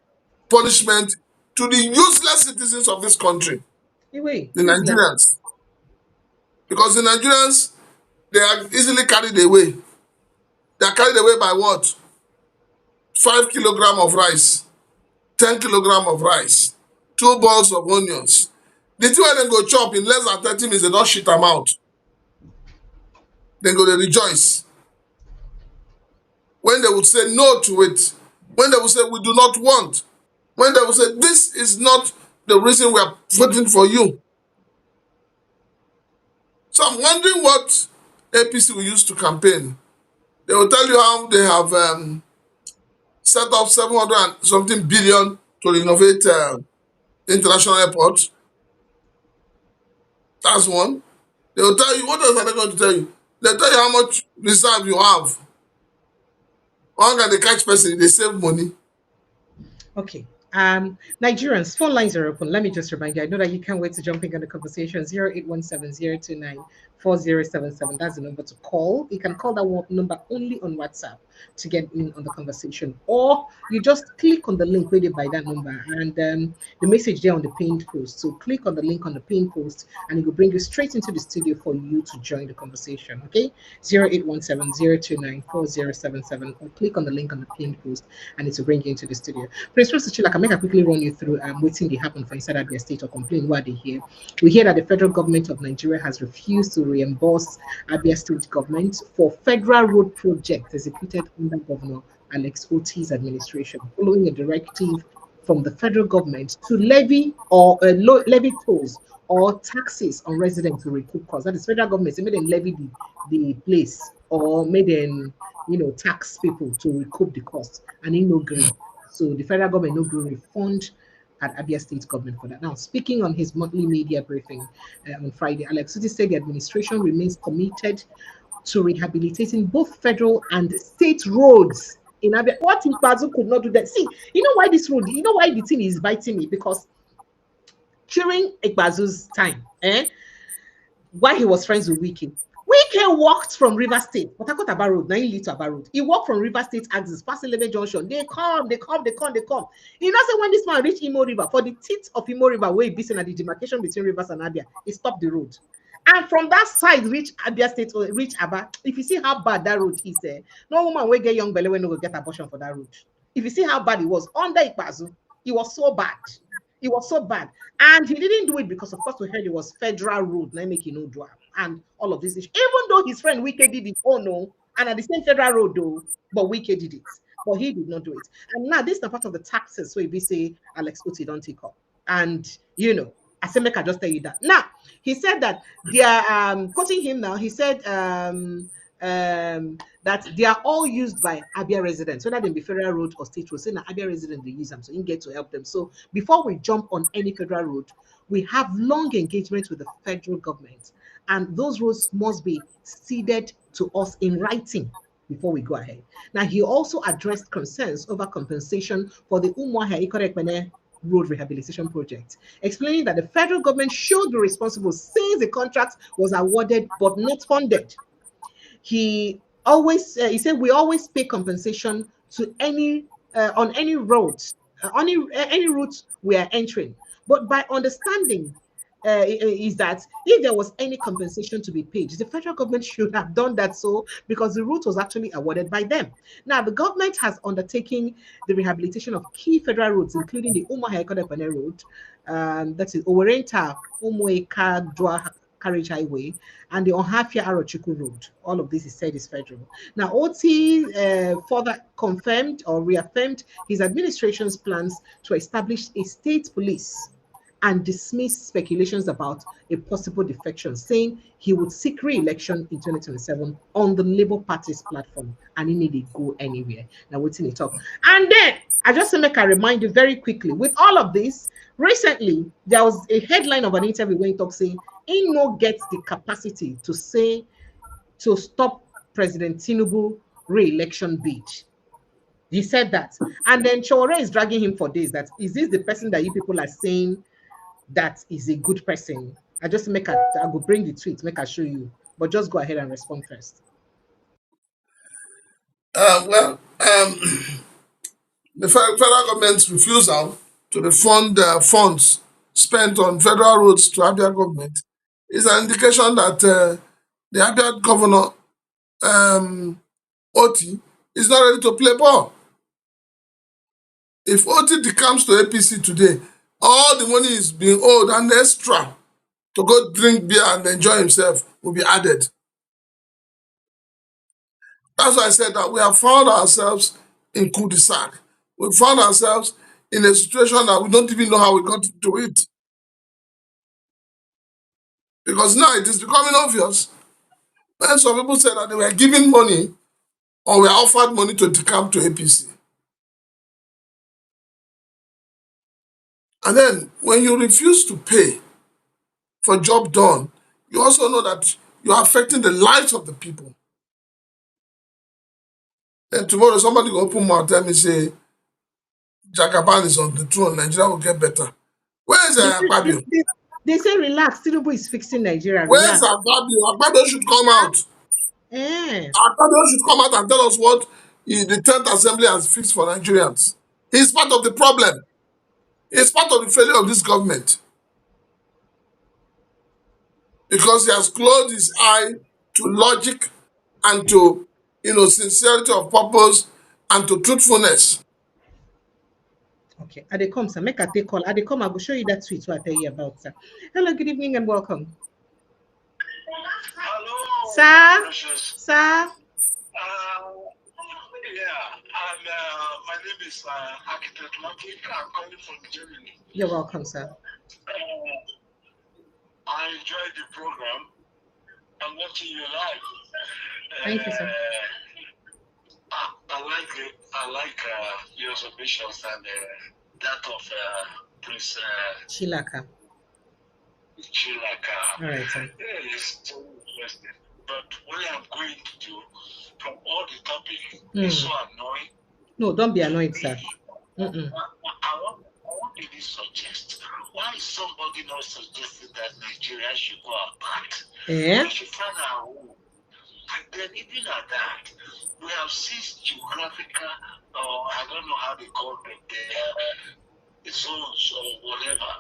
punishment to the useless citizens of this country, the Nigerians. Because the Nigerians, they are easily carried away. They are carried away by what? 5 kilograms of rice, 10 kilograms of rice, 2 balls of onions. The two of them go chop in less than 30 minutes, they don't shit them out. Then go to rejoice. When they would say no to it, when they would say we do not want, when they would say this is not the reason we are voting for you. So I'm wondering what APC will use to campaign. They will tell you how they have set up 700 and something billion to renovate international airports. That's one. They will tell you, what else are they going to tell you? They'll tell you how much reserve you have. How can they catch person? They save money. Okay. Nigerians, phone lines are open. Let me just remind you, I know that you can't wait to jump in on the conversation. 0817-029-4077. That's the number to call. You can call that number only on WhatsApp to get in on the conversation, or you just click on the link read it by that number and the message there on the pinned post. So click on the link on the pinned post and it will bring you straight into the studio for you to join the conversation. Okay, 0817-029-4077, or click on the link on the pinned post and it will bring you into the studio. Prince Chila, can I quickly run you through waiting they happen for inside Abia State or complain what they hear. We hear that the federal government of Nigeria has refused to reimburse Abia State government for federal road projects executed under Governor Alex Oti's administration, following a directive from the federal government to levy or levy tolls or taxes on residents to recoup costs. That is, federal government made them levy the place or made them tax people to recoup the cost, and he no agree. So the federal government no agree refund at Abia State government for that. Now, speaking on his monthly media briefing on Friday, Alex Otti said the administration remains committed to rehabilitating both federal and state roads in Abia. What if Bazu could not do that? See, you know why this road, you know why the thing is biting me? Because during Ikbazu's time, while he was friends with Wike walked from River State, but I got Aba Road, 9 Little Aba Road. He walked from River State axis, past 11 Junction. They come. You know, say when this man reached Imo River, for the teeth of Imo River, where he be at the demarcation between rivers and Abia, he stopped the road. And from that side, reach Abia State or reach Aba. If you see how bad that road is, no woman will get young belly when no go get abortion for that road. If you see how bad it was under Ikbazu, it was so bad. It was so bad. And he didn't do it because, of course, we heard it was federal road, not making no draw, and all of this issue. Even though his friend Wike did it, oh no, and at the same federal road though, but Wike did it. But he did not do it. And now this is the part of the taxes where we say Alex Otti don't take up. And I said, make I just tell you that. Now, he said that they are quoting him now, he said that they are all used by Abia residents, whether they be federal road or state road. Say now Abia residents they use them, so you get to help them. So before we jump on any federal road, we have long engagement with the federal government, and those roads must be ceded to us in writing before we go ahead. Now, he also addressed concerns over compensation for the Umuahia Ikorekpene road rehabilitation project, explaining that the federal government should be responsible since the contract was awarded but not funded. He said we always pay compensation to any on any roads, any route we are entering. But by understanding is that if there was any compensation to be paid, the federal government should have done that, so because the route was actually awarded by them. Now, the government has undertaken the rehabilitation of key federal roads, including the Umuahia Ikorekpene road, that is Owerenta, Umueka, Dwa, Carriage Highway and the Onhafia Arochukwu Road. All of this is said is federal. Now, OT further confirmed or reaffirmed his administration's plans to establish a state police and dismiss speculations about a possible defection, saying he would seek re-election in 2027 on the Labour Party's platform, and he needed to go anywhere. Now, what's in it up? And then, I just want to make a reminder very quickly, with all of this, recently, there was a headline of an interview where he talks saying, he no gets the capacity to say, to stop President Tinubu re-election bid. He said that. And then Chore is dragging him for days. That is this the person that you people are saying that is a good person? I just make a, I will bring the tweet, make I show you. But just go ahead and respond first. The federal government's refusal to refund funds spent on federal roads to Abia government is an indication that the Abia governor, Oti, is not ready to play ball. If Oti comes to APC today, all the money is being owed and extra to go drink beer and enjoy himself will be added. That's why I said that we have found ourselves in cul-de-sac. We found ourselves in a situation that we don't even know how we got into it. Because now it is becoming obvious. And some people said that they were given money or were offered money to come to APC. And then when you refuse to pay for job done, you also know that you are affecting the lives of the people. Then tomorrow somebody will open mouth and say, Jagaban is on the throne, Nigeria will get better. Where is Rabiu? They say relax, Tinubu is fixing Nigeria. Where is Rabiu? Rabiu should come out. Rabiu should come out and tell us what the 10th Assembly has fixed for Nigerians. He's part of the problem. He's part of the failure of this government. Because he has closed his eye to logic and to sincerity of purpose and to truthfulness. Okay, I they come, sir. Make a take call. I they come, I will show you that tweet what I tell you about, sir. Hello, good evening and welcome. Hello, sir. Precious. Sir. Yeah, my name is Architect Lucky. I'm calling from Germany. You're welcome, sir. I enjoyed the program. I'm watching you live. Thank you, sir. I like your submissions and that of Prince Chilaka. All right, sir. It's so interesting. But what I'm going to do from all the topics is so annoying. No, don't be annoyed, sir. I want to suggest why is somebody not suggesting that Nigeria should go apart? We should find our own. And then even at that, we have 6 geographical, I don't know how they call them, the zones or whatever.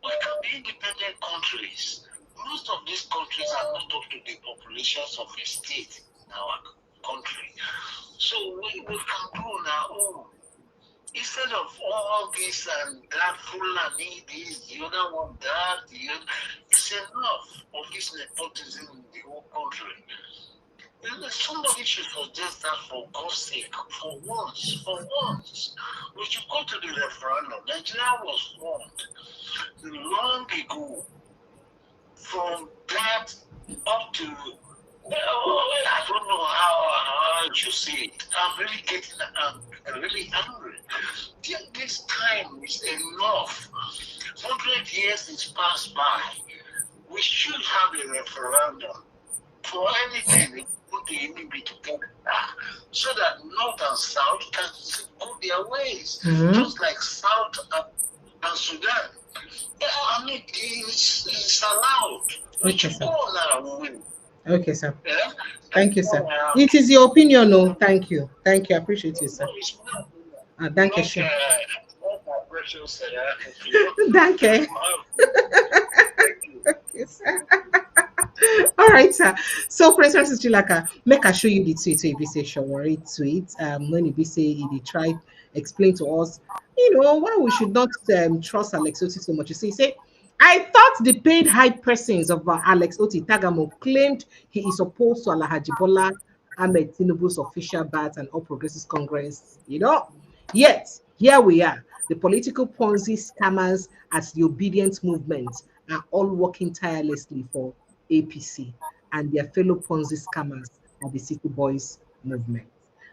We can be independent countries. Most of these countries are not up to the populations of a state in our country. So we can grow on our own. Instead of all this and that, Fulani, this, the other one, that, the other, it's enough of this nepotism in the whole country. Somebody should suggest that for God's sake, for once. We should go to the referendum. Nigeria was formed long ago. From that up to, I don't know how you see it. I'm really getting really angry. This time is enough. 100 years is passed by. We should have a referendum for anything. Put the NNPP together so that North and South can go their ways, just like South and Sudan. I mean, it's allowed. Okay, sir. Now, okay, sir. Yeah? Thank you, sir. It is your opinion, no? Thank you. Thank you. I appreciate you, sir. Thank you, sir. Thank you. Okay, sir. All right, sir. So, President Chilaka, make I show you the tweet. So, if you say Shawari tweet, when you say he try explain to us, why we should not trust Alex Oti so much. You say, I thought the paid high persons of Alex Oti Tagamo claimed he is opposed to Alhaji Bola Ahmed Tinubu's official bat and All Progressives Congress, you know. Yet, here we are. The political Ponzi scammers as the obedient movement are all working tirelessly for APC, and their fellow Ponzi scammers are the City Boys movement.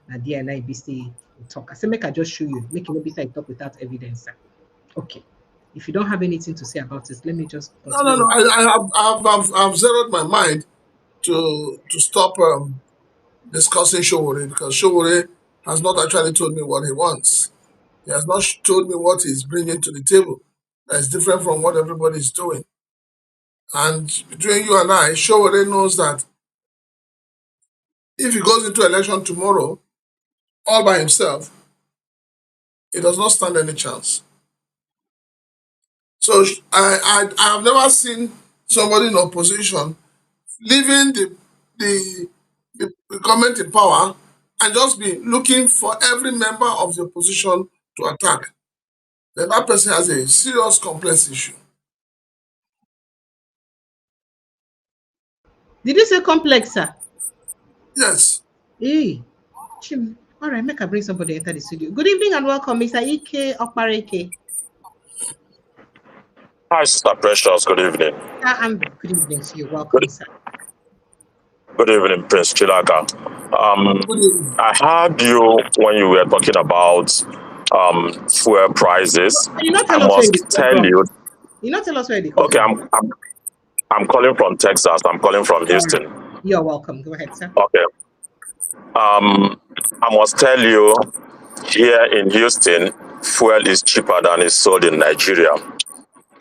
Now, there and I be say talk. I say, make I just show you, make it no be say talk without evidence. Sir. Okay. If you don't have anything to say about this, let me just continue. No. I've zeroed my mind to stop discussing Showore, because Showore has not actually told me what he wants. He has not told me what he's bringing to the table. That's different from what everybody is doing. And between you and I, Showore knows that if he goes into election tomorrow all by himself, he does not stand any chance. So I have never seen somebody in opposition leaving the government in power and just be looking for every member of the opposition to attack. Then that person has a serious complex issue. Did you say complex, sir? Yes. Hey, all right, make I bring somebody into the studio. Good evening and welcome, Mr. Ike Okpareke. Hi, Sister Precious. Good evening. I'm good evening to you. Welcome, sir. Good evening, Prince Chilaka. I heard you when you were talking about fuel prices. You not tell I us where must tell you. You not tell us where they come from. I'm calling from Texas. I'm calling from Houston. Right. You're welcome. Go ahead, sir. Okay. I must tell you, here in Houston, fuel is cheaper than it's sold in Nigeria.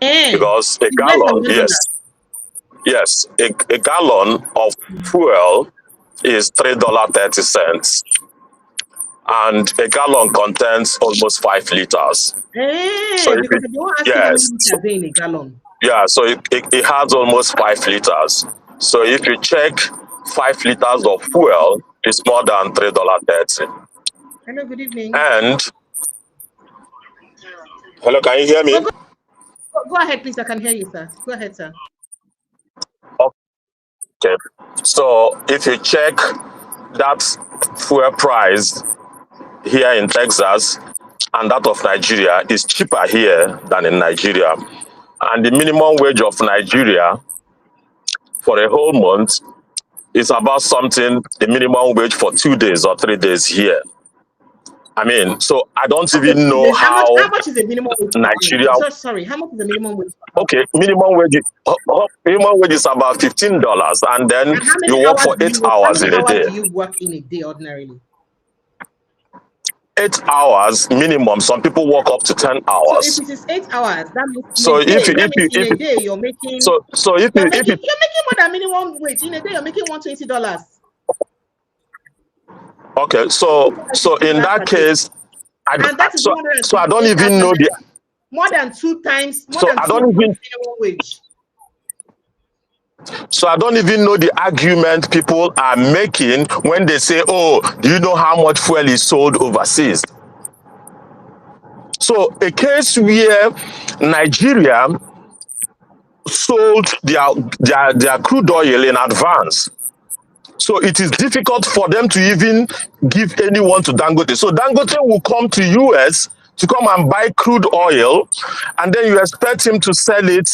Because a gallon, yes, a gallon of fuel is $3.30, and a gallon contains almost 5 liters. So because if you want to ask how many liters in a gallon. Yeah, so it has almost 5 liters. So if you check 5 liters of fuel, it's more than $3.30. Hello, good evening. And hello, can you hear me? Go ahead, please. I can hear you, sir. Go ahead, sir. Okay. So if you check that fuel price here in Texas and that of Nigeria is cheaper here than in Nigeria. And the minimum wage of Nigeria for a whole month is about something, the minimum wage for 2 days or 3 days here. I mean, so I don't even know how much is the minimum wage? Nigeria. Sorry, how much is the minimum wage? Okay, minimum wage is about $15, and then you work for 8 hours in a day. How do you work in a day ordinarily? 8 hours minimum. Some people work up to 10 hours. So if it is 8 hours, that means so in a day you're making. So if you're making more than minimum wage in a day. You're making $120. Okay, so in that case, I don't even know the more than 2 times. I don't even minimum wage. So I don't even know the argument people are making when they say, "Oh, do you know how much fuel is sold overseas?" So a case where Nigeria sold their crude oil in advance. So it is difficult for them to even give anyone to Dangote. So Dangote will come to US to come and buy crude oil, and then you expect him to sell it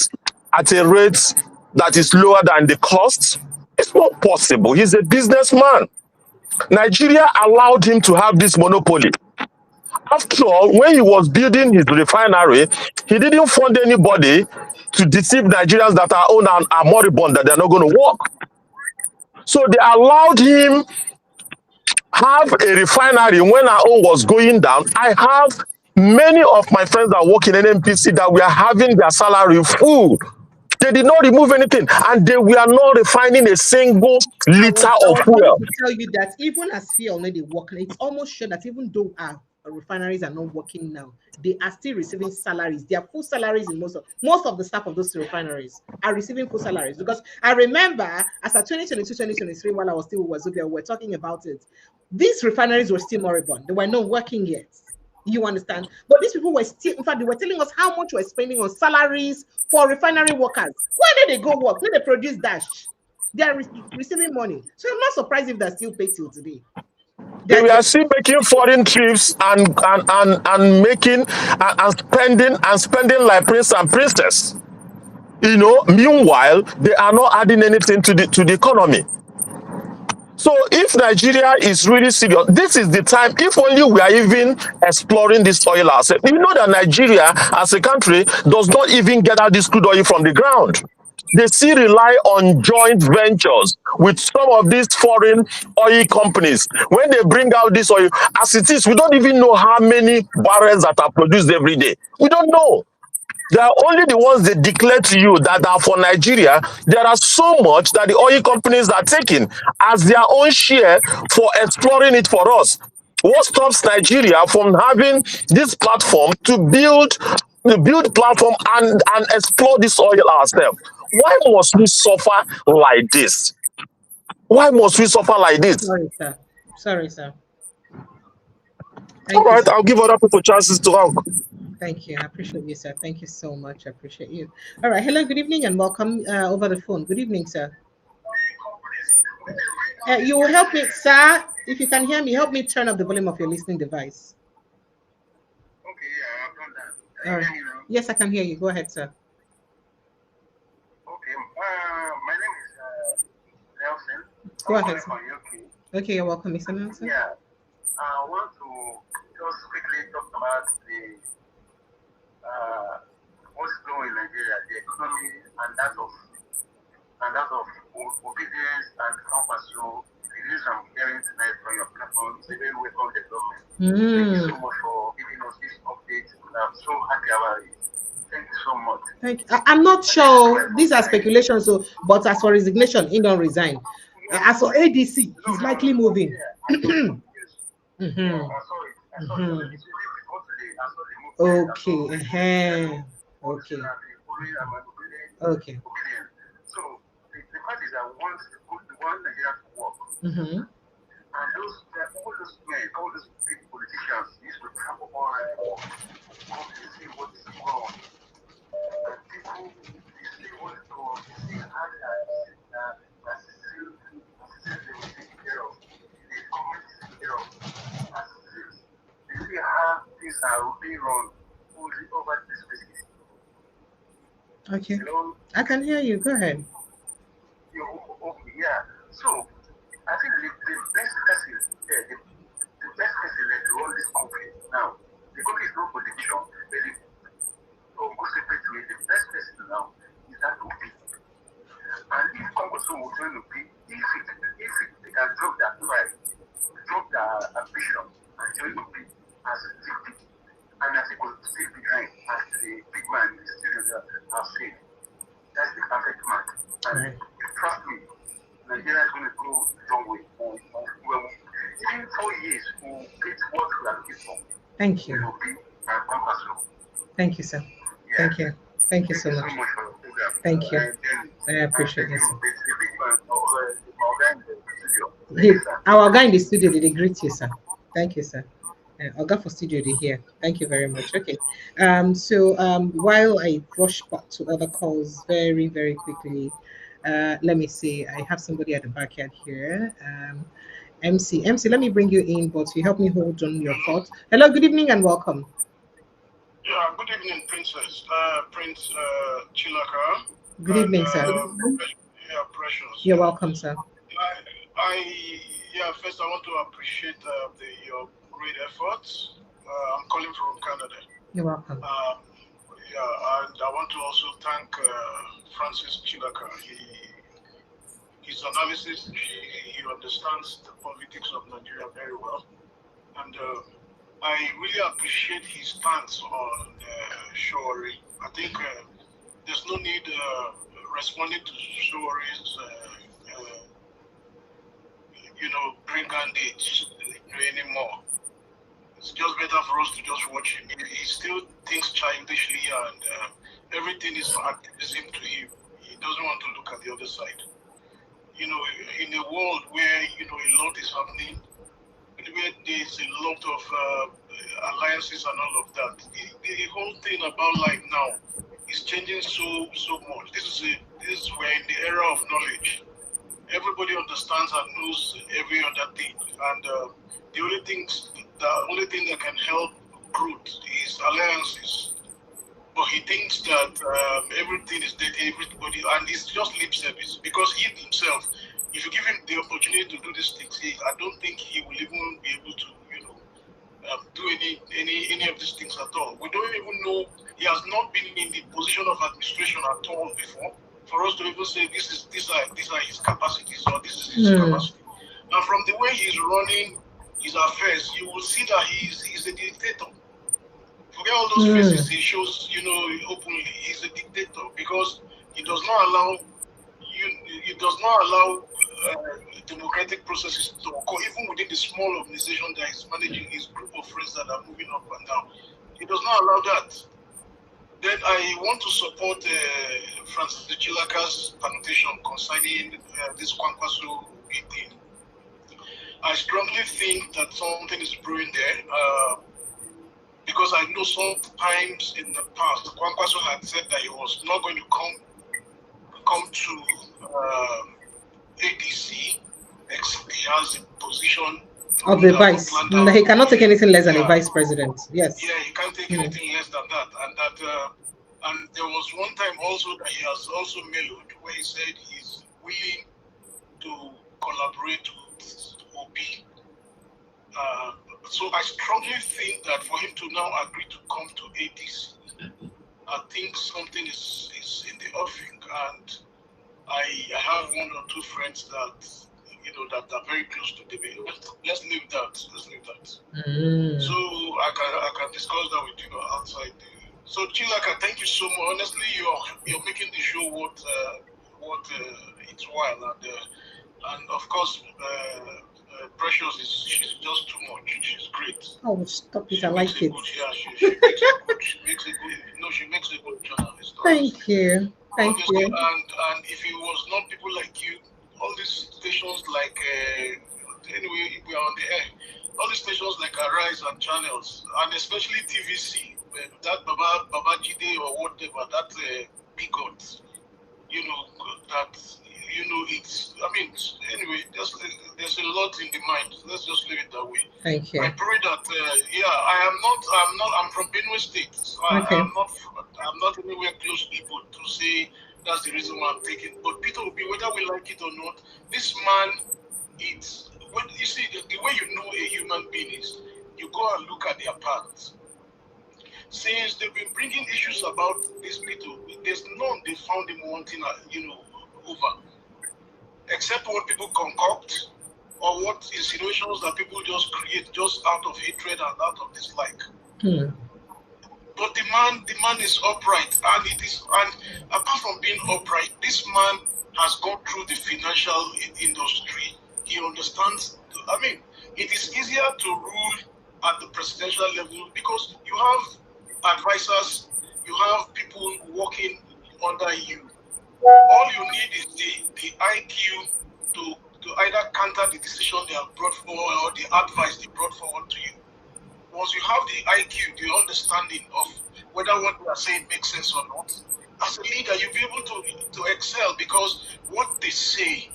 at a rate that is lower than the cost. It's not possible. He's a businessman. Nigeria allowed him to have this monopoly. After all, when he was building his refinery, he didn't fund anybody to deceive Nigerians that are own and are moribund, that they're not going to work. So they allowed him have a refinery when our own was going down. I have many of my friends that work in NNPP that were having their salary full. They did not remove anything, and they were not refining a single liter of fuel. I want to tell you that even as fuel, they work. It's almost sure that even though our refineries are not working now, they are still receiving salaries. They are full salaries in most of the staff of those refineries are receiving full salaries. Because I remember as of 2022, 2023, while I was still with Wazobia, we were talking about it. These refineries were still moribund. They were not working yet. You understand? But these people were still, in fact, they were telling us how much we're spending on salaries for refinery workers. Why did they go work? When they produce dash, they are receiving money. So I'm not surprised if they're still paid till today. They were still making foreign trips and making and spending like prince and princess. You know, meanwhile, they are not adding anything to the economy. So if Nigeria is really serious, this is the time. If only we are even exploring this oil ourselves. You know that Nigeria as a country does not even get out this crude oil from the ground. They still rely on joint ventures with some of these foreign oil companies. When they bring out this oil, as it is, we don't even know how many barrels that are produced every day. We don't know. They are only the ones they declare to you that are for Nigeria. There are so much that the oil companies are taking as their own share for exploring it for us. What stops Nigeria from having this platform to build platform and explore this oil ourselves? Why must we suffer like this? Why must we suffer like this? Sorry, sir. Sorry, sir. All right, I'll give other people chances to talk. Thank you. I appreciate you, sir. Thank you so much. I appreciate you. All right. Hello, good evening, and welcome over the phone. Good evening, sir. You will help me, sir. If you can hear me, help me turn up the volume of your listening device. Okay, yeah, I've done that. All right. Yes, I can hear you. Go ahead, sir. Okay, my name is Nelson. Go ahead, sir. Okay, you're welcome, Mr. Nelson. Yeah, I want to just quickly talk about the what's going in Nigeria, the economy, and that of obedience and Kwankwaso. The news I'm hearing tonight from your platform is a very welcome development. Thank you so much for giving us this update. I'm so happy about it. Thank you so much. Thank you. I'm not sure. These are speculations, so but as for resignation, he don't resign. As for ADC, he's likely moving. Okay. Okay. Okay. So the fact is that once the one Nigeria to work, and all those men, all those big politicians used to travel all around to see what is going on. And people, they see what is going on, they see how they are taking care of, the government is taking care of, they see how things are being run over this space. Okay. Hello? I can hear you. Go ahead. Okay, yeah. So I think the best person there, the best person to run this country now, the country is not politician, but the best person now is that Obi. And if Kwankwaso was going to be, if they can drop that pride, drop that ambition, and join Obi as a VP, and as he could stay behind as the big man in the studio have said, that's the perfect match. And trust me, Nigeria is going to go a long way. In 4 years, we'll get what we are looking for. Thank you. Thank you, sir. Yeah. Thank you. Thank you so much. Thank you. I appreciate it. Our guy in the studio, did they greet you, sir? Thank you, sir. I'll go for studio to hear. Thank you very much. Okay. While I rush back to other calls very, very quickly, let me see. I have somebody at the backyard here. MC, let me bring you in, but you help me hold on your thoughts. Hello, good evening and welcome. Yeah, good evening, Princess. Prince Chilaka. Good evening, sir. Yeah, Precious. You're welcome, sir. First I want to appreciate your great efforts. I'm calling from Canada. You're welcome. And I want to also thank Francis Chilaka. His analysis, he understands the politics of Nigeria very well. And I really appreciate his stance on Showry. I think there's no need responding to Showry's bring-on-dates anymore. It's just better for us to just watch him. He still thinks childishly, and everything is activism to him. He doesn't want to look at the other side. In a world where a lot is happening, where there's a lot of alliances and all of that. The whole thing about life now is changing so much. We're in the era of knowledge. Everybody understands and knows every other thing, and the only thing that can help growth is alliances. But he thinks that everything is dead, everybody, and it's just lip service. Because he himself, if you give him the opportunity to do these things, I don't think he will even be able to, do any of these things at all. We don't even know. He has not been in the position of administration at all before, for us to even say these are his capacities or this is his capacity. And from the way he's running his affairs, you will see that he's a dictator. Forget all those faces he shows, openly. He's a dictator because he does not allow democratic processes to occur, even within the small organization that is managing his group of friends that are moving up and down. He does not allow that. Then I want to support Francis Chilaka's permutation concerning this Kwankwaso thing. I strongly think that something is brewing there. Because I know sometimes in the past, Kwankwaso had said that he was not going to come to ADC, except he has a position of the vice. He cannot take anything less than a vice president. Yes. Yeah, he can't take anything less than that. And and there was one time also that he has also mellowed where he said he's willing to collaborate with Obi. So I strongly think that for him to now agree to come to ADC, I think something is in the offing, and I have one or two friends that that are very close to the bill. Let's leave that. So I can discuss that with you outside. So Chilaka, thank you so much. Honestly, you're making the show what it's while, and of course. Precious she's just too much. She's great. Oh, stop it! I like it. She makes a good journalist. Thank you. Honestly, and if it was not people like you, all these stations like anyway we are on the air. All these stations like Arise and channels, and especially TVC, that Baba Jide or whatever, that bigot, it's, anyway, there's a lot in the mind. Let's just leave it that way. Thank you. I pray that, I'm from Benue State. So okay. I'm not anywhere close to people to say that's the reason why I'm taking. But Peter Obi, whether we like it or not, this man, when you see, the way you know a human being is, you go and look at their parts. Since they've been bringing issues about these people, there's none they found him wanting, over. Except what people concoct or what insinuations that people just create just out of hatred and out of dislike. But the man is upright, and apart from being upright, this man has gone through the financial industry. He understands. It is easier to rule at the presidential level because you have advisors, you have people working under you. All you need is the IQ to either counter the decision they have brought forward or the advice they brought forward to you. Once you have the IQ, the understanding of whether what they are saying makes sense or not, as a leader, you'll be able to excel because what they say,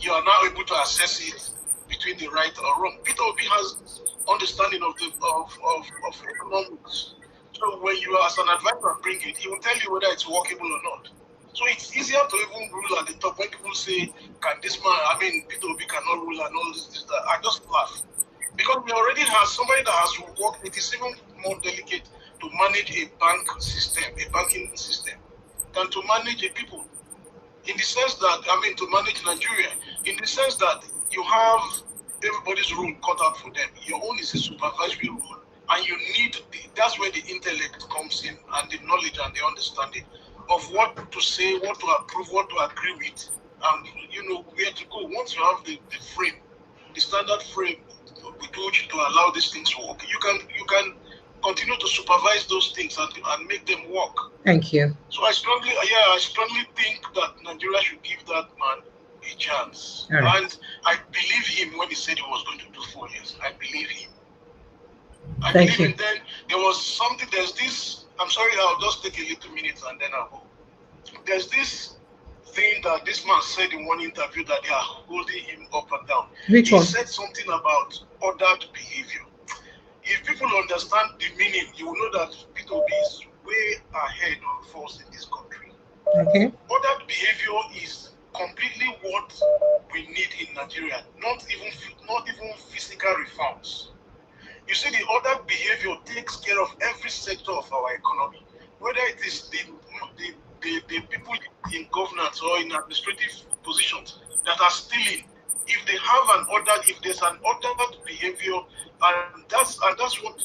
you are now able to assess it between the right or wrong. Peter Obi has understanding of economics. So when you as an advisor bring it, he will tell you whether it's workable or not. So it's easier to even rule at the top when people say, can this man, Peter Obi cannot rule and all this, that. I just laugh. Because we already have somebody that has worked, it is even more delicate to manage a banking system, than to manage a people. In the sense that, to manage Nigeria, in the sense that you have everybody's role cut out for them. Your own is a supervisory role. And you need, that's where the intellect comes in, and the knowledge and the understanding of what to say, what to approve, what to agree with, and where to go. Once you have the frame, the standard frame with which to allow these things to work, you can continue to supervise those things and make them work. Thank you. So I strongly think that Nigeria should give that man a chance. Right. And I believe him when he said he was going to do 4 years. I believe him. I Thank believe you. in then there was something, there's this, I'm sorry, I'll just take a little minute and then I'll go. There's this thing that this man said in one interview that they are holding him up and down. Which He one? said something about ordered behavior. If people understand the meaning, you will know that Peter Obi is way ahead of us in this country. Okay. Ordered behavior is completely what we need in Nigeria, not even physical reforms. You see, the ordered behavior takes care of every sector of our economy, whether it is the people in governance or in administrative positions that are stealing. If they have an order, if there's an ordered behavior, and that's what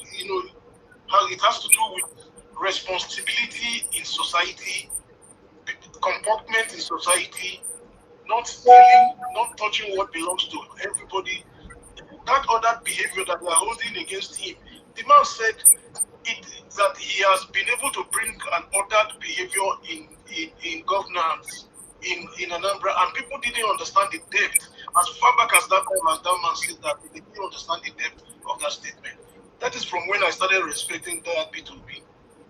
how it has to do with responsibility in society, comportment in society, not stealing, not touching what belongs to everybody. That ordered behavior that we are holding against him, the man said that he has been able to bring an ordered behavior in governance in Anambra, and people didn't understand the depth. As far back as that time, as that man said that, they didn't understand the depth of that statement. That is from when I started respecting that P2P.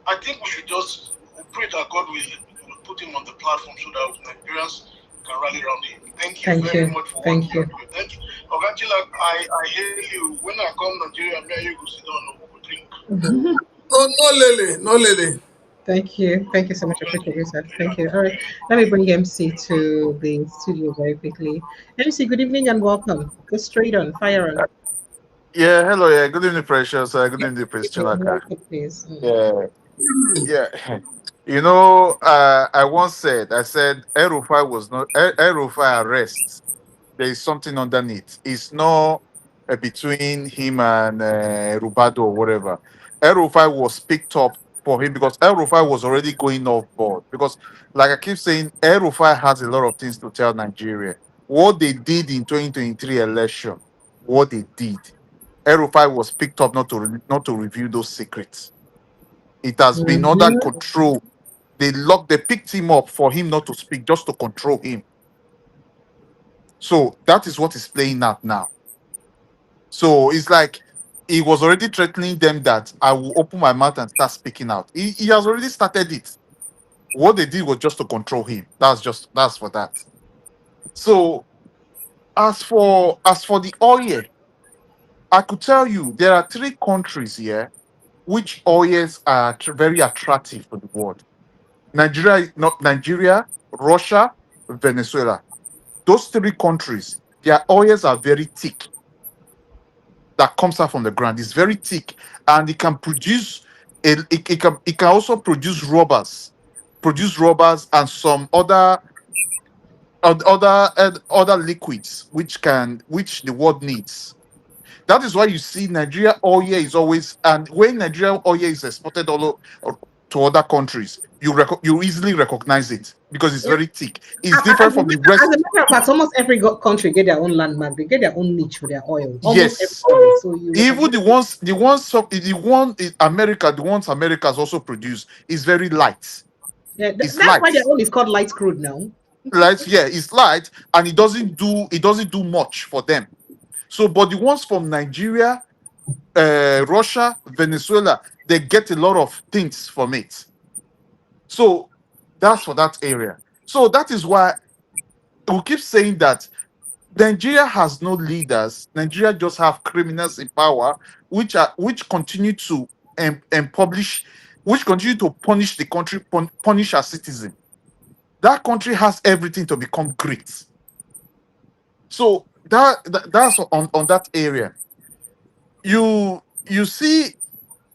I think we should just pray that God will put him on the platform so that Nigerians can rally around him. Thank you very much for what you are doing. Thank you. Ogachila, I hail you. When I come to Nigeria, me and you go sit down and we drink. Oh, no, Lily, no, Lily. Thank you. Thank you so much. I appreciate your research. Thank you. All right. Let me bring MC to the studio very quickly. MC, good evening and welcome. Go straight on. Fire on. Yeah, hello. Yeah, good evening, Precious. Good evening, Prince Chilaka. Please. Yeah, yeah. I once said, I said, El-Rufai was not El-Rufai arrest. There is something underneath. It's not between him and Rubado or whatever. El-Rufai was picked up for him because El-Rufai was already going off board. Because, like I keep saying, El-Rufai has a lot of things to tell Nigeria. What they did in 2023 election, what they did. El-Rufai was picked up not to reveal those secrets. It has been under control. They picked him up for him not to speak, just to control him. So that is what is playing out now. So it's like he was already threatening them that I will open my mouth and start speaking out. He has already started it. What they did was just to control him. That's for that. So as for the oil, I could tell you there are 3 countries here which oils are very attractive to the world. Nigeria, Russia, Venezuela. Those 3 countries, their oils are very thick. That comes out from the ground. It's very thick, and it can produce it can also produce rubbers and some other liquids which the world needs. That is why you see Nigeria oil is always, and when Nigeria oil is exported to other countries, you easily recognize it because it's very thick. It's different from the rest. As a matter of fact, almost every country get their own landmark. They get their own niche for their oil. Yes. So even the ones America's also produce is very light. Yeah, that's why their oil is called light crude now. Light, yeah, it's light, and it doesn't do much for them. So, but the ones from Nigeria, Russia, Venezuela, they get a lot of things from it. So that's for that area. So that is why we keep saying that Nigeria has no leaders. Nigeria just have criminals in power, which continue to continue to punish the country, punish our citizens. That country has everything to become great. So that's on that area. You see,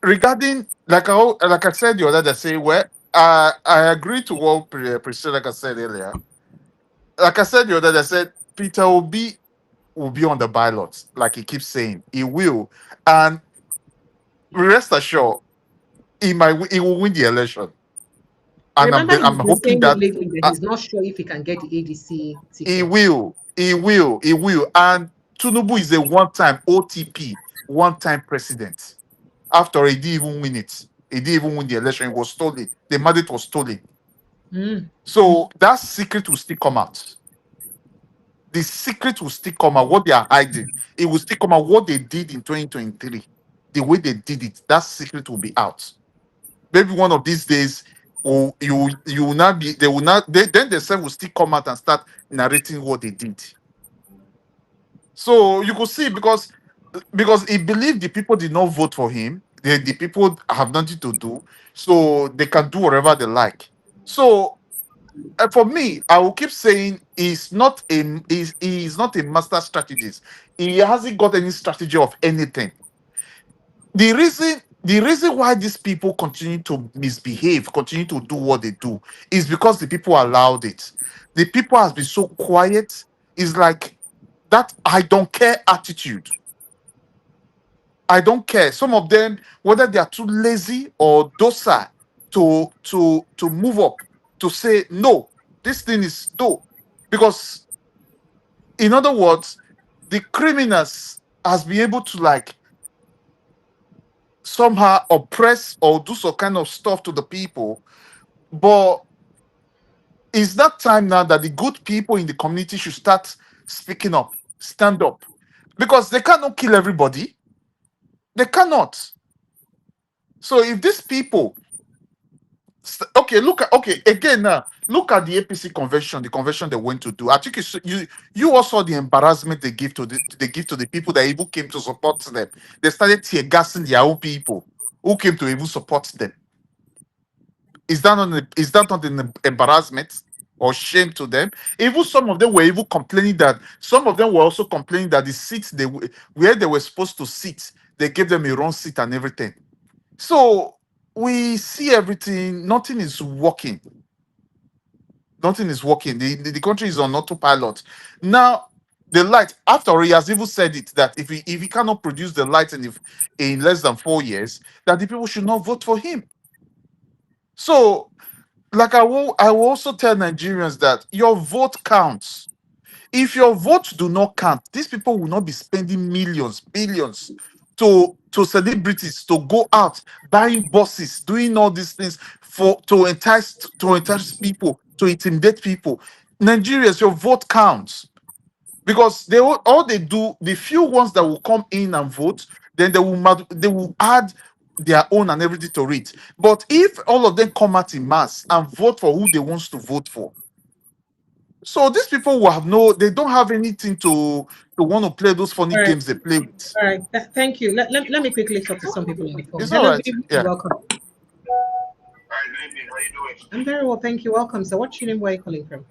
regarding like I said the other day, say I agree to what Priscilla like I said earlier. Like I said the other day, I said Peter Obi will be on the ballot, like he keeps saying. He will. And rest assured, he will win the election. And I'm hoping that he's not sure if he can get the ADC ticket. He will. And Tinubu is a one-time OTP, one-time president. After he didn't even win it. He didn't even win the election. It was stolen. The mandate was stolen. So that secret will still come out. The secret will still come out. What they are hiding, it will still come out. What they did in 2023. the way they did it, that secret will be out. Maybe one of these days, you will not be. They will not. Then the self will still come out and start narrating what they did. So you could see because he believed the people did not vote for him. The people have nothing to do, so they can do whatever they like. So for me, I will keep saying he's not a master strategist. He hasn't got any strategy of anything. The reason why these people continue to misbehave, continue to do what they do, is because the people allowed it. The people has been so quiet. It's like that I don't care attitude. I don't care. Some of them, whether they are too lazy or docile to move up, to say no, this thing is no. Because in other words, the criminals has been able to like somehow oppress or do some kind of stuff to the people. But it's that time now that the good people in the community should start speaking up, stand up. Because they cannot kill everybody. They cannot. So if these people okay, okay again now. Look at the APC convention, the convention they went to do. I think you all saw the embarrassment they give to the people that even came to support them. They started tear gassing their own people who came to even support them. Is that not an embarrassment or shame to them? Even some of them were even complaining that the seats where they were supposed to sit, they gave them a wrong seat and everything. So we see everything. Nothing is working. Nothing is working. The country is on autopilot. Now, the light, after all, he has even said it that if he cannot produce the light in less than 4 years, that the people should not vote for him. So, like I will also tell Nigerians that your vote counts. If your votes do not count, these people will not be spending millions, billions to celebrities to go out buying buses, doing all these things to entice people, to intimidate people. Nigerians, your vote counts, because all they do, the few ones that will come in and vote, then they will add their own and everything to it. But if all of them come out in mass and vote for who they want to vote for, so these people they don't have anything to want to play those funny games they play with. All right, thank you. Let me quickly talk to some people on the phone. It's Hello, all right. Yeah. welcome. Hi, good evening. How you doing? I'm very well, thank you. Welcome. So what's your name? Where are you calling from?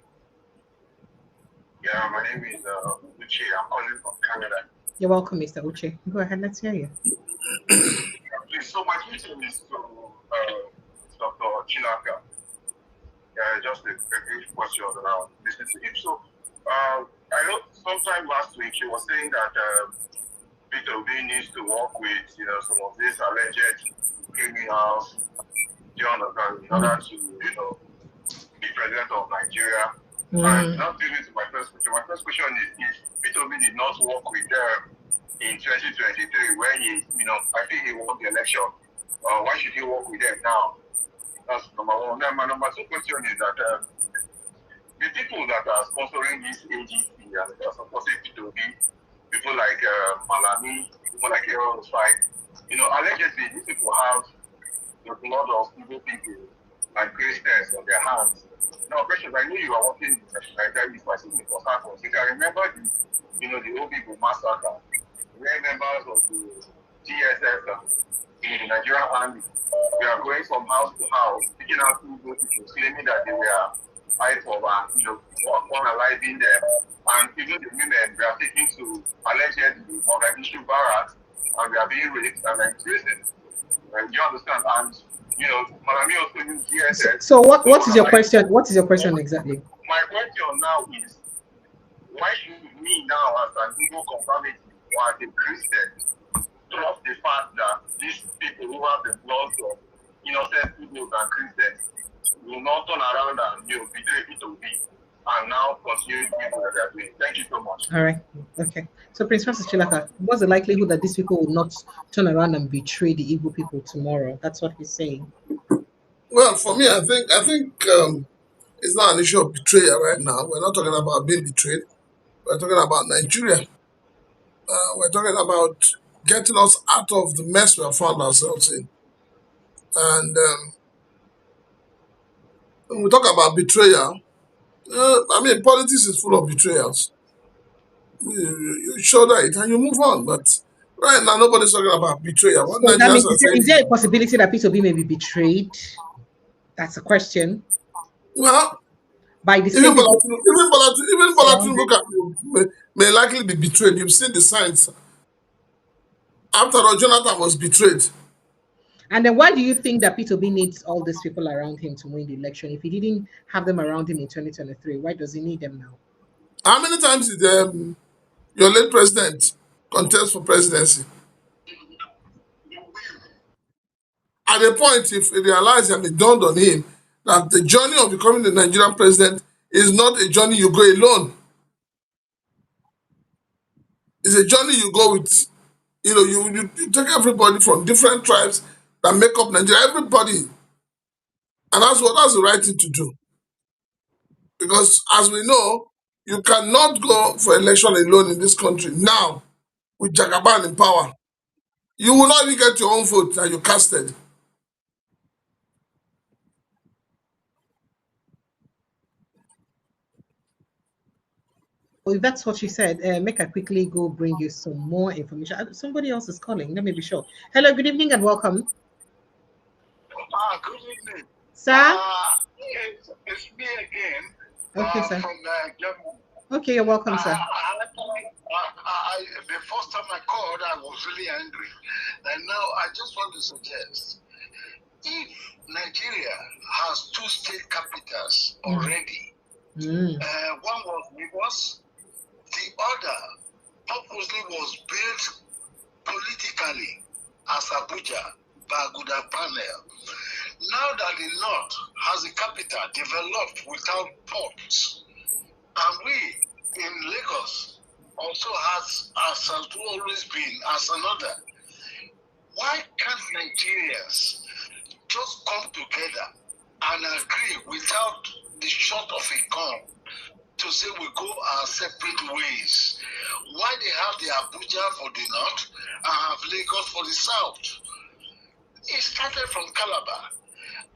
Yeah, my name is Uche. I'm calling from Canada. You're welcome, Mr. Uche. Go ahead, let's hear you. Please, so my question is to Dr. Chinaka. Just a brief question around listening to him. So, I know sometime last week he was saying that Peter Obi needs to work with some of these alleged criminals, in order to be president of Nigeria. And not really to my first question. My first question is, if Peter Obi did not work with them in 2023 when I think he won the election, why should he work with them now? That's number one. Then my number two question is that the people that are sponsoring this ADC and they are supporting Peter Obi, people like Malami, people like El-Rufai, allegedly these people have the blood of evil people and Christians on their hands. Now, questions, I know you are working in Nigeria for example. You can remember the Obi massacre, where members of the GSS in the Nigerian army, they are going from house to house, picking out people, claiming that they were fight for unaliving them. And even the women, they are taken to allegedly Mogadishu barracks, and they are being raped and imprisoned. You understand? And Malami also used GSS. So what is your question? What is your question exactly? My question now is, why should me now as an Igbo conservative or as a Christian trust the fact that these people who have the blood of innocent Igbos and Christians will not turn around and betray Peter Obi and now continue doing what they are doing? Thank you so much. All right. Okay. So Prince Francis Chilaka, what's the likelihood that these people will not turn around and betray the Igbo people tomorrow? That's what he's saying. Well, for me, I think it's not an issue of betrayal right now. We're not talking about being betrayed. We're talking about Nigeria. We're talking about getting us out of the mess we have found ourselves in. And when we talk about betrayal, I mean, politics is full of betrayals. You shoulder it and you move on. But right now, nobody's talking about betrayal. What So that Nigerians means, are saying is there a possibility that Peter Obi may be betrayed? That's a question. Well, by the even same people. Bola Tinubu may likely be betrayed. You've seen the signs. After all, Jonathan was betrayed. And then why do you think that Peter Obi needs all these people around him to win the election? If he didn't have them around him in 2023, why does he need them now? How many times did your late president contest for presidency? At a point, if he realized and it dawned on him that the journey of becoming the Nigerian president is not a journey you go alone. It's a journey you go with, you take everybody from different tribes that make up Nigeria, everybody. And that's the right thing to do. Because as we know, you cannot go for election alone in this country now with Jagaban in power. You will not even get your own vote that you casted. Well, if that's what you said, make I quickly go bring you some more information. Somebody else is calling. Let me be sure. Hello, good evening and welcome. Good evening. Sir? It's me again. Okay, sir. From Germany. Okay, you're welcome, sir. The first time I called, I was really angry. And now I just want to suggest, if Nigeria has 2 state capitals already, one was Lagos, the other purposely was built politically as Abuja by Aguda panel. Now that the North has a capital developed without ports, and we in Lagos also has always been as another, why can't Nigerians just come together and agree without the shot of a gun to say we go our separate ways? Why they have the Abuja for the North and have Lagos for the South? It started from Calabar.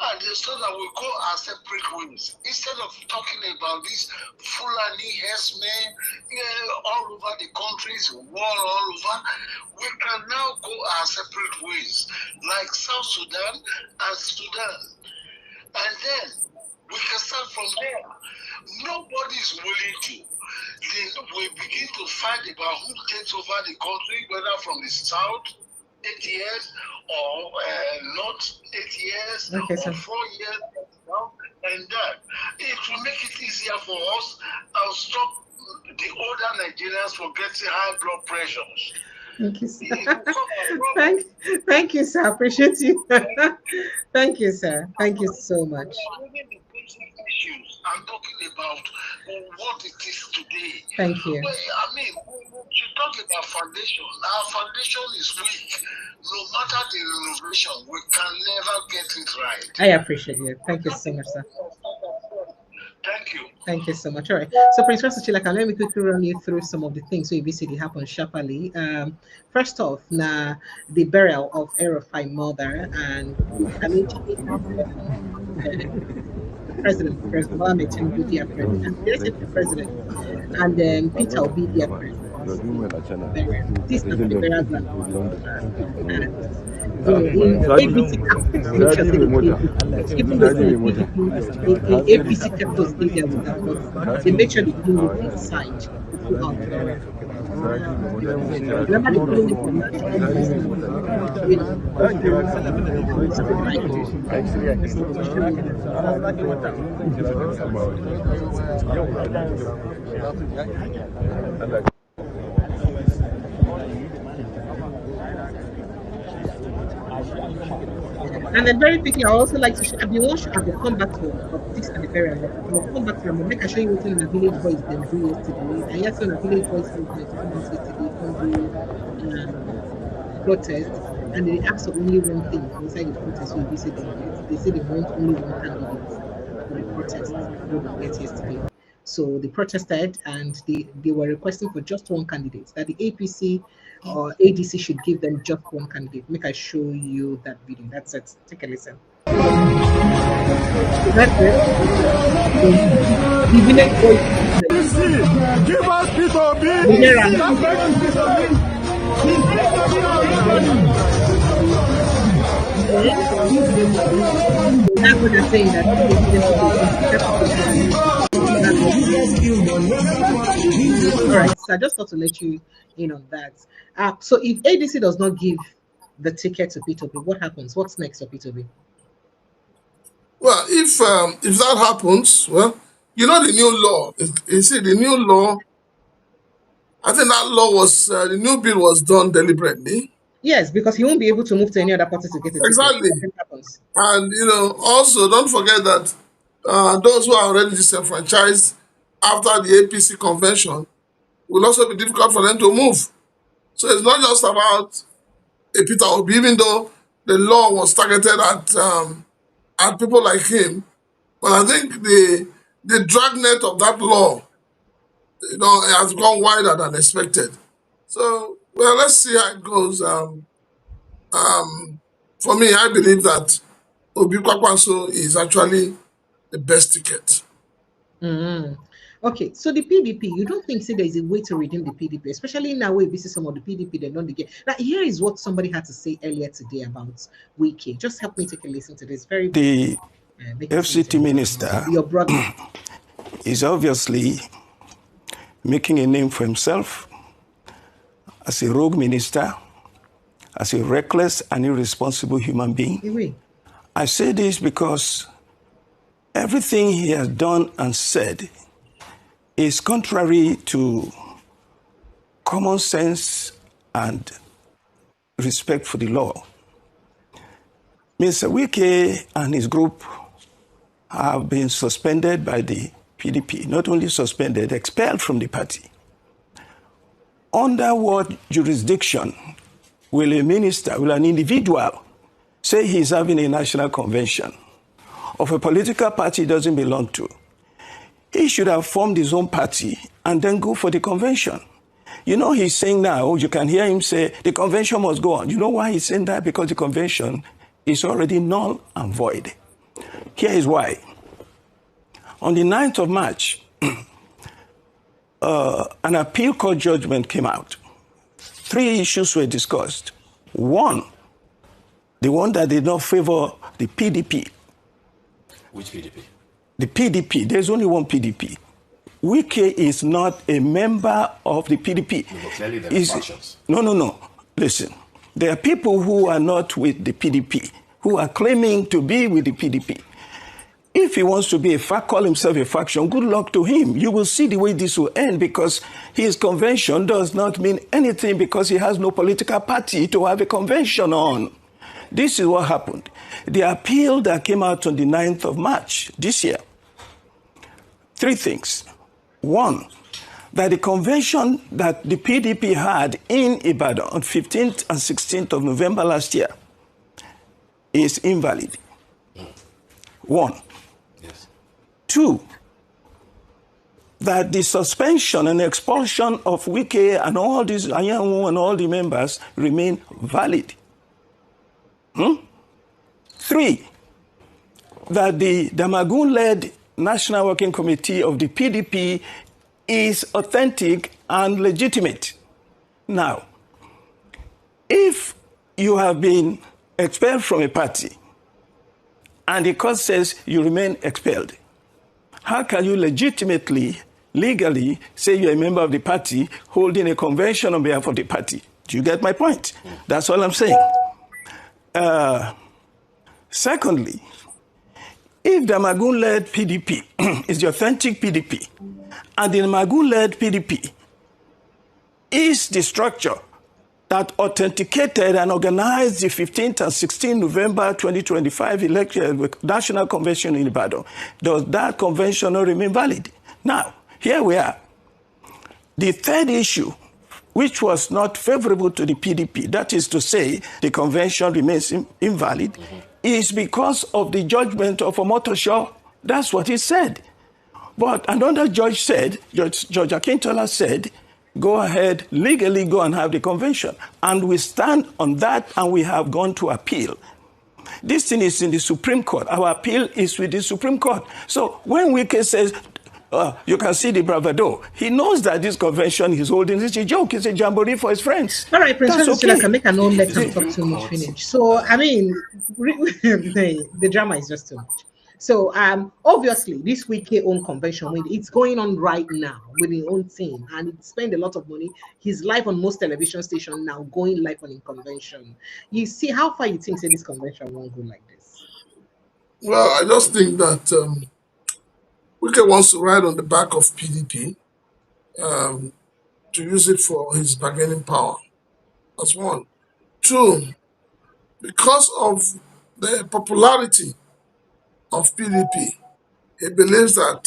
And so that we go our separate ways. Instead of talking about these Fulani herdsmen all over the countries, war all over, we can now go our separate ways, like South Sudan and Sudan. And then we can start from there. Nobody is willing to. We begin to fight about who takes over the country, whether from the South, 8 years, or not 8 years, okay, or 4 years, and that. It will make it easier for us and stop the older Nigerians from getting high blood pressures. Thank you, sir. Thank you, sir. Appreciate you. Thank you, sir. Thank you so much. I'm talking about what it is today. Thank you. I mean, you talk about foundation. Our foundation is weak. No matter the renovation, we can never get it right. I appreciate you. Thank you so much, sir. Thank you. Thank you so much. All right. So, Prince Chilaka, let me quickly run you through some of the things so you basically happen sharply. First off, now the burial of El-Rufai mother and I mean, President Bola Tinubu, dear President, the President, and then Peter Obi, dear President. This is the burial ground. Even the APC kept those areas, they make sure they do it inside. Remember the and then very quickly, I also like to show, I will come back to politics and the burial. I'll come back to them. I'll make sure you what the village boys did do yesterday. I hear some of the village boys come out yesterday from the protest, and they asked for only one thing inside the protest. So they say they want only one candidate for the protest. Yesterday. So they protested and they were requesting for just one candidate, that the APC or ADC should give them just one candidate. Make I show you that video. That's it. Take a listen. So that's it. The village voice. Give us Peter Obi. That's what they're saying, that all right, so I just thought to let you in on that. So if ADC does not give the ticket to Peter Obi, what happens? What's next for Peter Obi? Well, if that happens, well, you know the new law. You see, the new law, I think that law was, the new bill was done deliberately. Yes, because he won't be able to move to any other party to get a exactly. ticket. Happens. And, also don't forget that those who are already disenfranchised after the APC convention will also be difficult for them to move. So it's not just about a Peter Obi, even though the law was targeted at people like him. But I think the dragnet of that law, has gone wider than expected. So, well, let's see how it goes. For me, I believe that Obi Kwankwaso is actually the best ticket. Mm-hmm. Okay, so the PDP, you don't think there is a way to redeem the PDP, especially now we see some of the PDP they don't get. Now, here is what somebody had to say earlier today about Wiki. Just help me take a listen to this. The FCT minister, your brother, is obviously making a name for himself as a rogue minister, as a reckless and irresponsible human being. I say this because everything he has done and said is contrary to common sense and respect for the law. Mr. Wike and his group have been suspended by the PDP, not only suspended, expelled from the party. Under what jurisdiction will a minister, will an individual say he's having a national convention of a political party he doesn't belong to? He should have formed his own party and then go for the convention. He's saying now, you can hear him say, the convention must go on. You know why he's saying that? Because the convention is already null and void. Here is why. On the 9th of March, an appeal court judgment came out. 3 issues were discussed. One, the one that did not favor the PDP. Which PDP? The PDP. There's only one PDP. Wike is not a member of the PDP. No, but clearly there are factions. No. Listen. There are people who are not with the PDP, who are claiming to be with the PDP. If he wants to be call himself a faction, good luck to him. You will see the way this will end, because his convention does not mean anything because he has no political party to have a convention on. This is what happened. The appeal that came out on the 9th of March this year, 3 things. One, that the convention that the PDP had in Ibadan on 15th and 16th of November last year is invalid. One. Yes. 2, that the suspension and expulsion of Wike and all these Anyanwu and all the members remain valid. 3, that the Damagun-led National Working Committee of the PDP is authentic and legitimate. Now, if you have been expelled from a party and the court says you remain expelled, how can you legitimately, legally say you're a member of the party holding a convention on behalf of the party? Do you get my point? That's all I'm saying. Secondly, if the Magun-led PDP is the authentic PDP, and the Magun-led PDP is the structure that authenticated and organized the 15th and 16th November 2025 National Convention in Ibadan, does that convention not remain valid? Now, here we are. The third issue, which was not favorable to the PDP, that is to say the convention remains invalid, is because of the judgment of Omotosho. That's what he said. But another judge said, Judge Akintola said, go ahead, legally go and have the convention. And we stand on that, and we have gone to appeal. This thing is in the Supreme Court. Our appeal is with the Supreme Court. So when Wike says, you can see the bravado, he knows that this convention he's holding is a joke. It's a jamboree for his friends. All right, Prince That's okay. I can make an own let him talk too much finish. So, I mean, the drama is just too much. So, obviously, this Wike own convention, it's going on right now with his own team, and he spent a lot of money. He's live on most television stations now, going live on a convention. You see how far you think say this convention won't go like this? Well, I just think that Wike wants to ride on the back of PDP to use it for his bargaining power. That's one. Two, because of the popularity of PDP, he believes that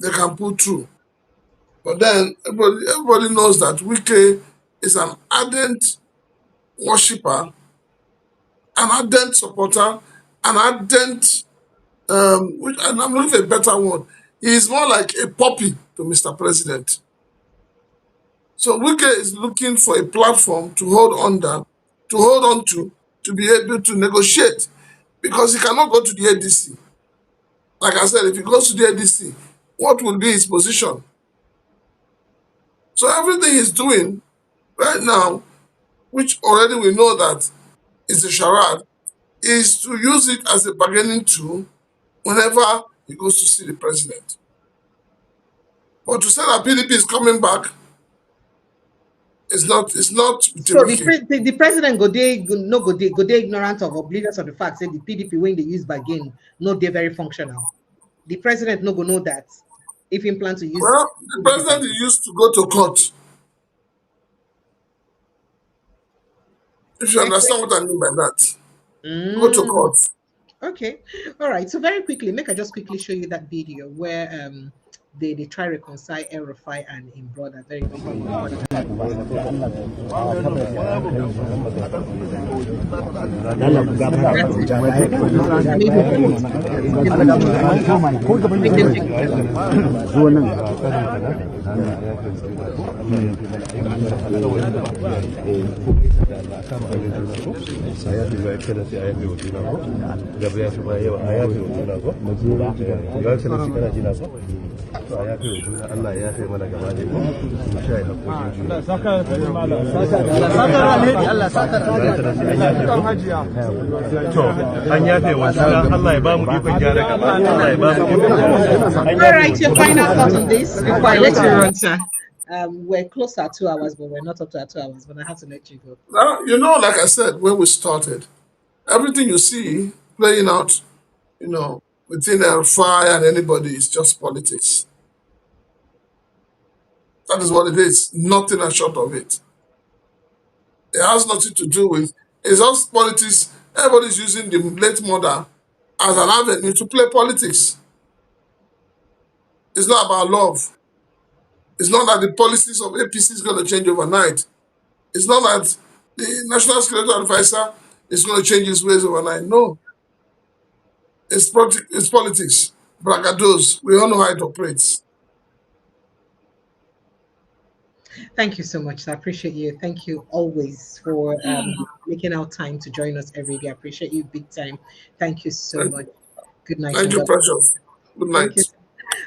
they can pull through. But then everybody knows that Wike is an ardent worshipper, an ardent supporter, an ardent, and I'm looking for a better word. He is more like a puppy to Mr. President. So Wike is looking for a platform to hold on to be able to negotiate, because he cannot go to the ADC. Like I said, if he goes to the ADC, what will be his position? So everything he's doing right now, which already we know that is a charade, is to use it as a bargaining tool whenever he goes to see the president. But to say that PDP is coming back is not. So the president go they ignorant of oblivious of the fact that the PDP when they use bargain, no, they're very functional. The president no go know that if he plan to use. Well, the president used to go to court. If you understand what I mean by that, go to court. Okay, all right. So very quickly, I just quickly show you that video where they try to reconcile El-Rufai and his brother. Very quickly. Alright, your final thought on this before I let you run, sir. We're close to 2 hours, but we're not up to 2 hours, but I have to let you go. Now, like I said, when we started, everything you see playing out, within El-Rufai and anybody is just politics. That is what it is. Nothing short of it. It has nothing to do with, it's just politics. Everybody's using the late mother as an avenue to play politics. It's not about love. It's not that the policies of APC is going to change overnight. It's not that the National Security Advisor is going to change his ways overnight. No. It's politics. Bragados. We all know how it operates. Thank you so much. I appreciate you. Thank you always for making out time to join us every day. I appreciate you big time. Thank you so much. Good night. Thank you, Precious. Good night.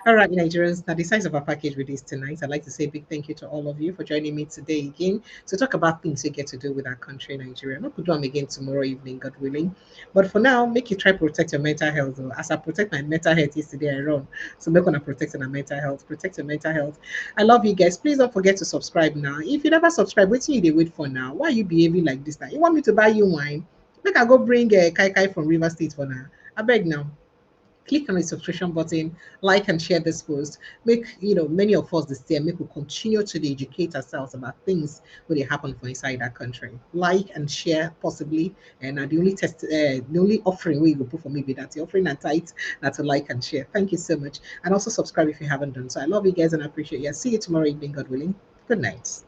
All right, Nigerians, now the size of our package with this tonight. I'd like to say a big thank you to all of you for joining me today again to talk about things we get to do with our country, Nigeria. I'm not going to do them again tomorrow evening, God willing. But for now, make you try to protect your mental health. As I protect my mental health yesterday, I run. So make going to protect my mental health. Protect your mental health. I love you guys. Please don't forget to subscribe now. If you never subscribe, what do you wait for now? Why are you behaving like this now? You want me to buy you wine? Make I go bring a Kai from River State for now. I beg now. Click on the subscription button, like and share this post. Make many of us this year make we continue to educate ourselves about things when they happen for inside our country. Like and share possibly, and the only offering we will put for me be that the offering and tight that to like and share. Thank you so much, and also subscribe if you haven't done so. I love you guys and I appreciate you. See you tomorrow evening, God willing. Good night.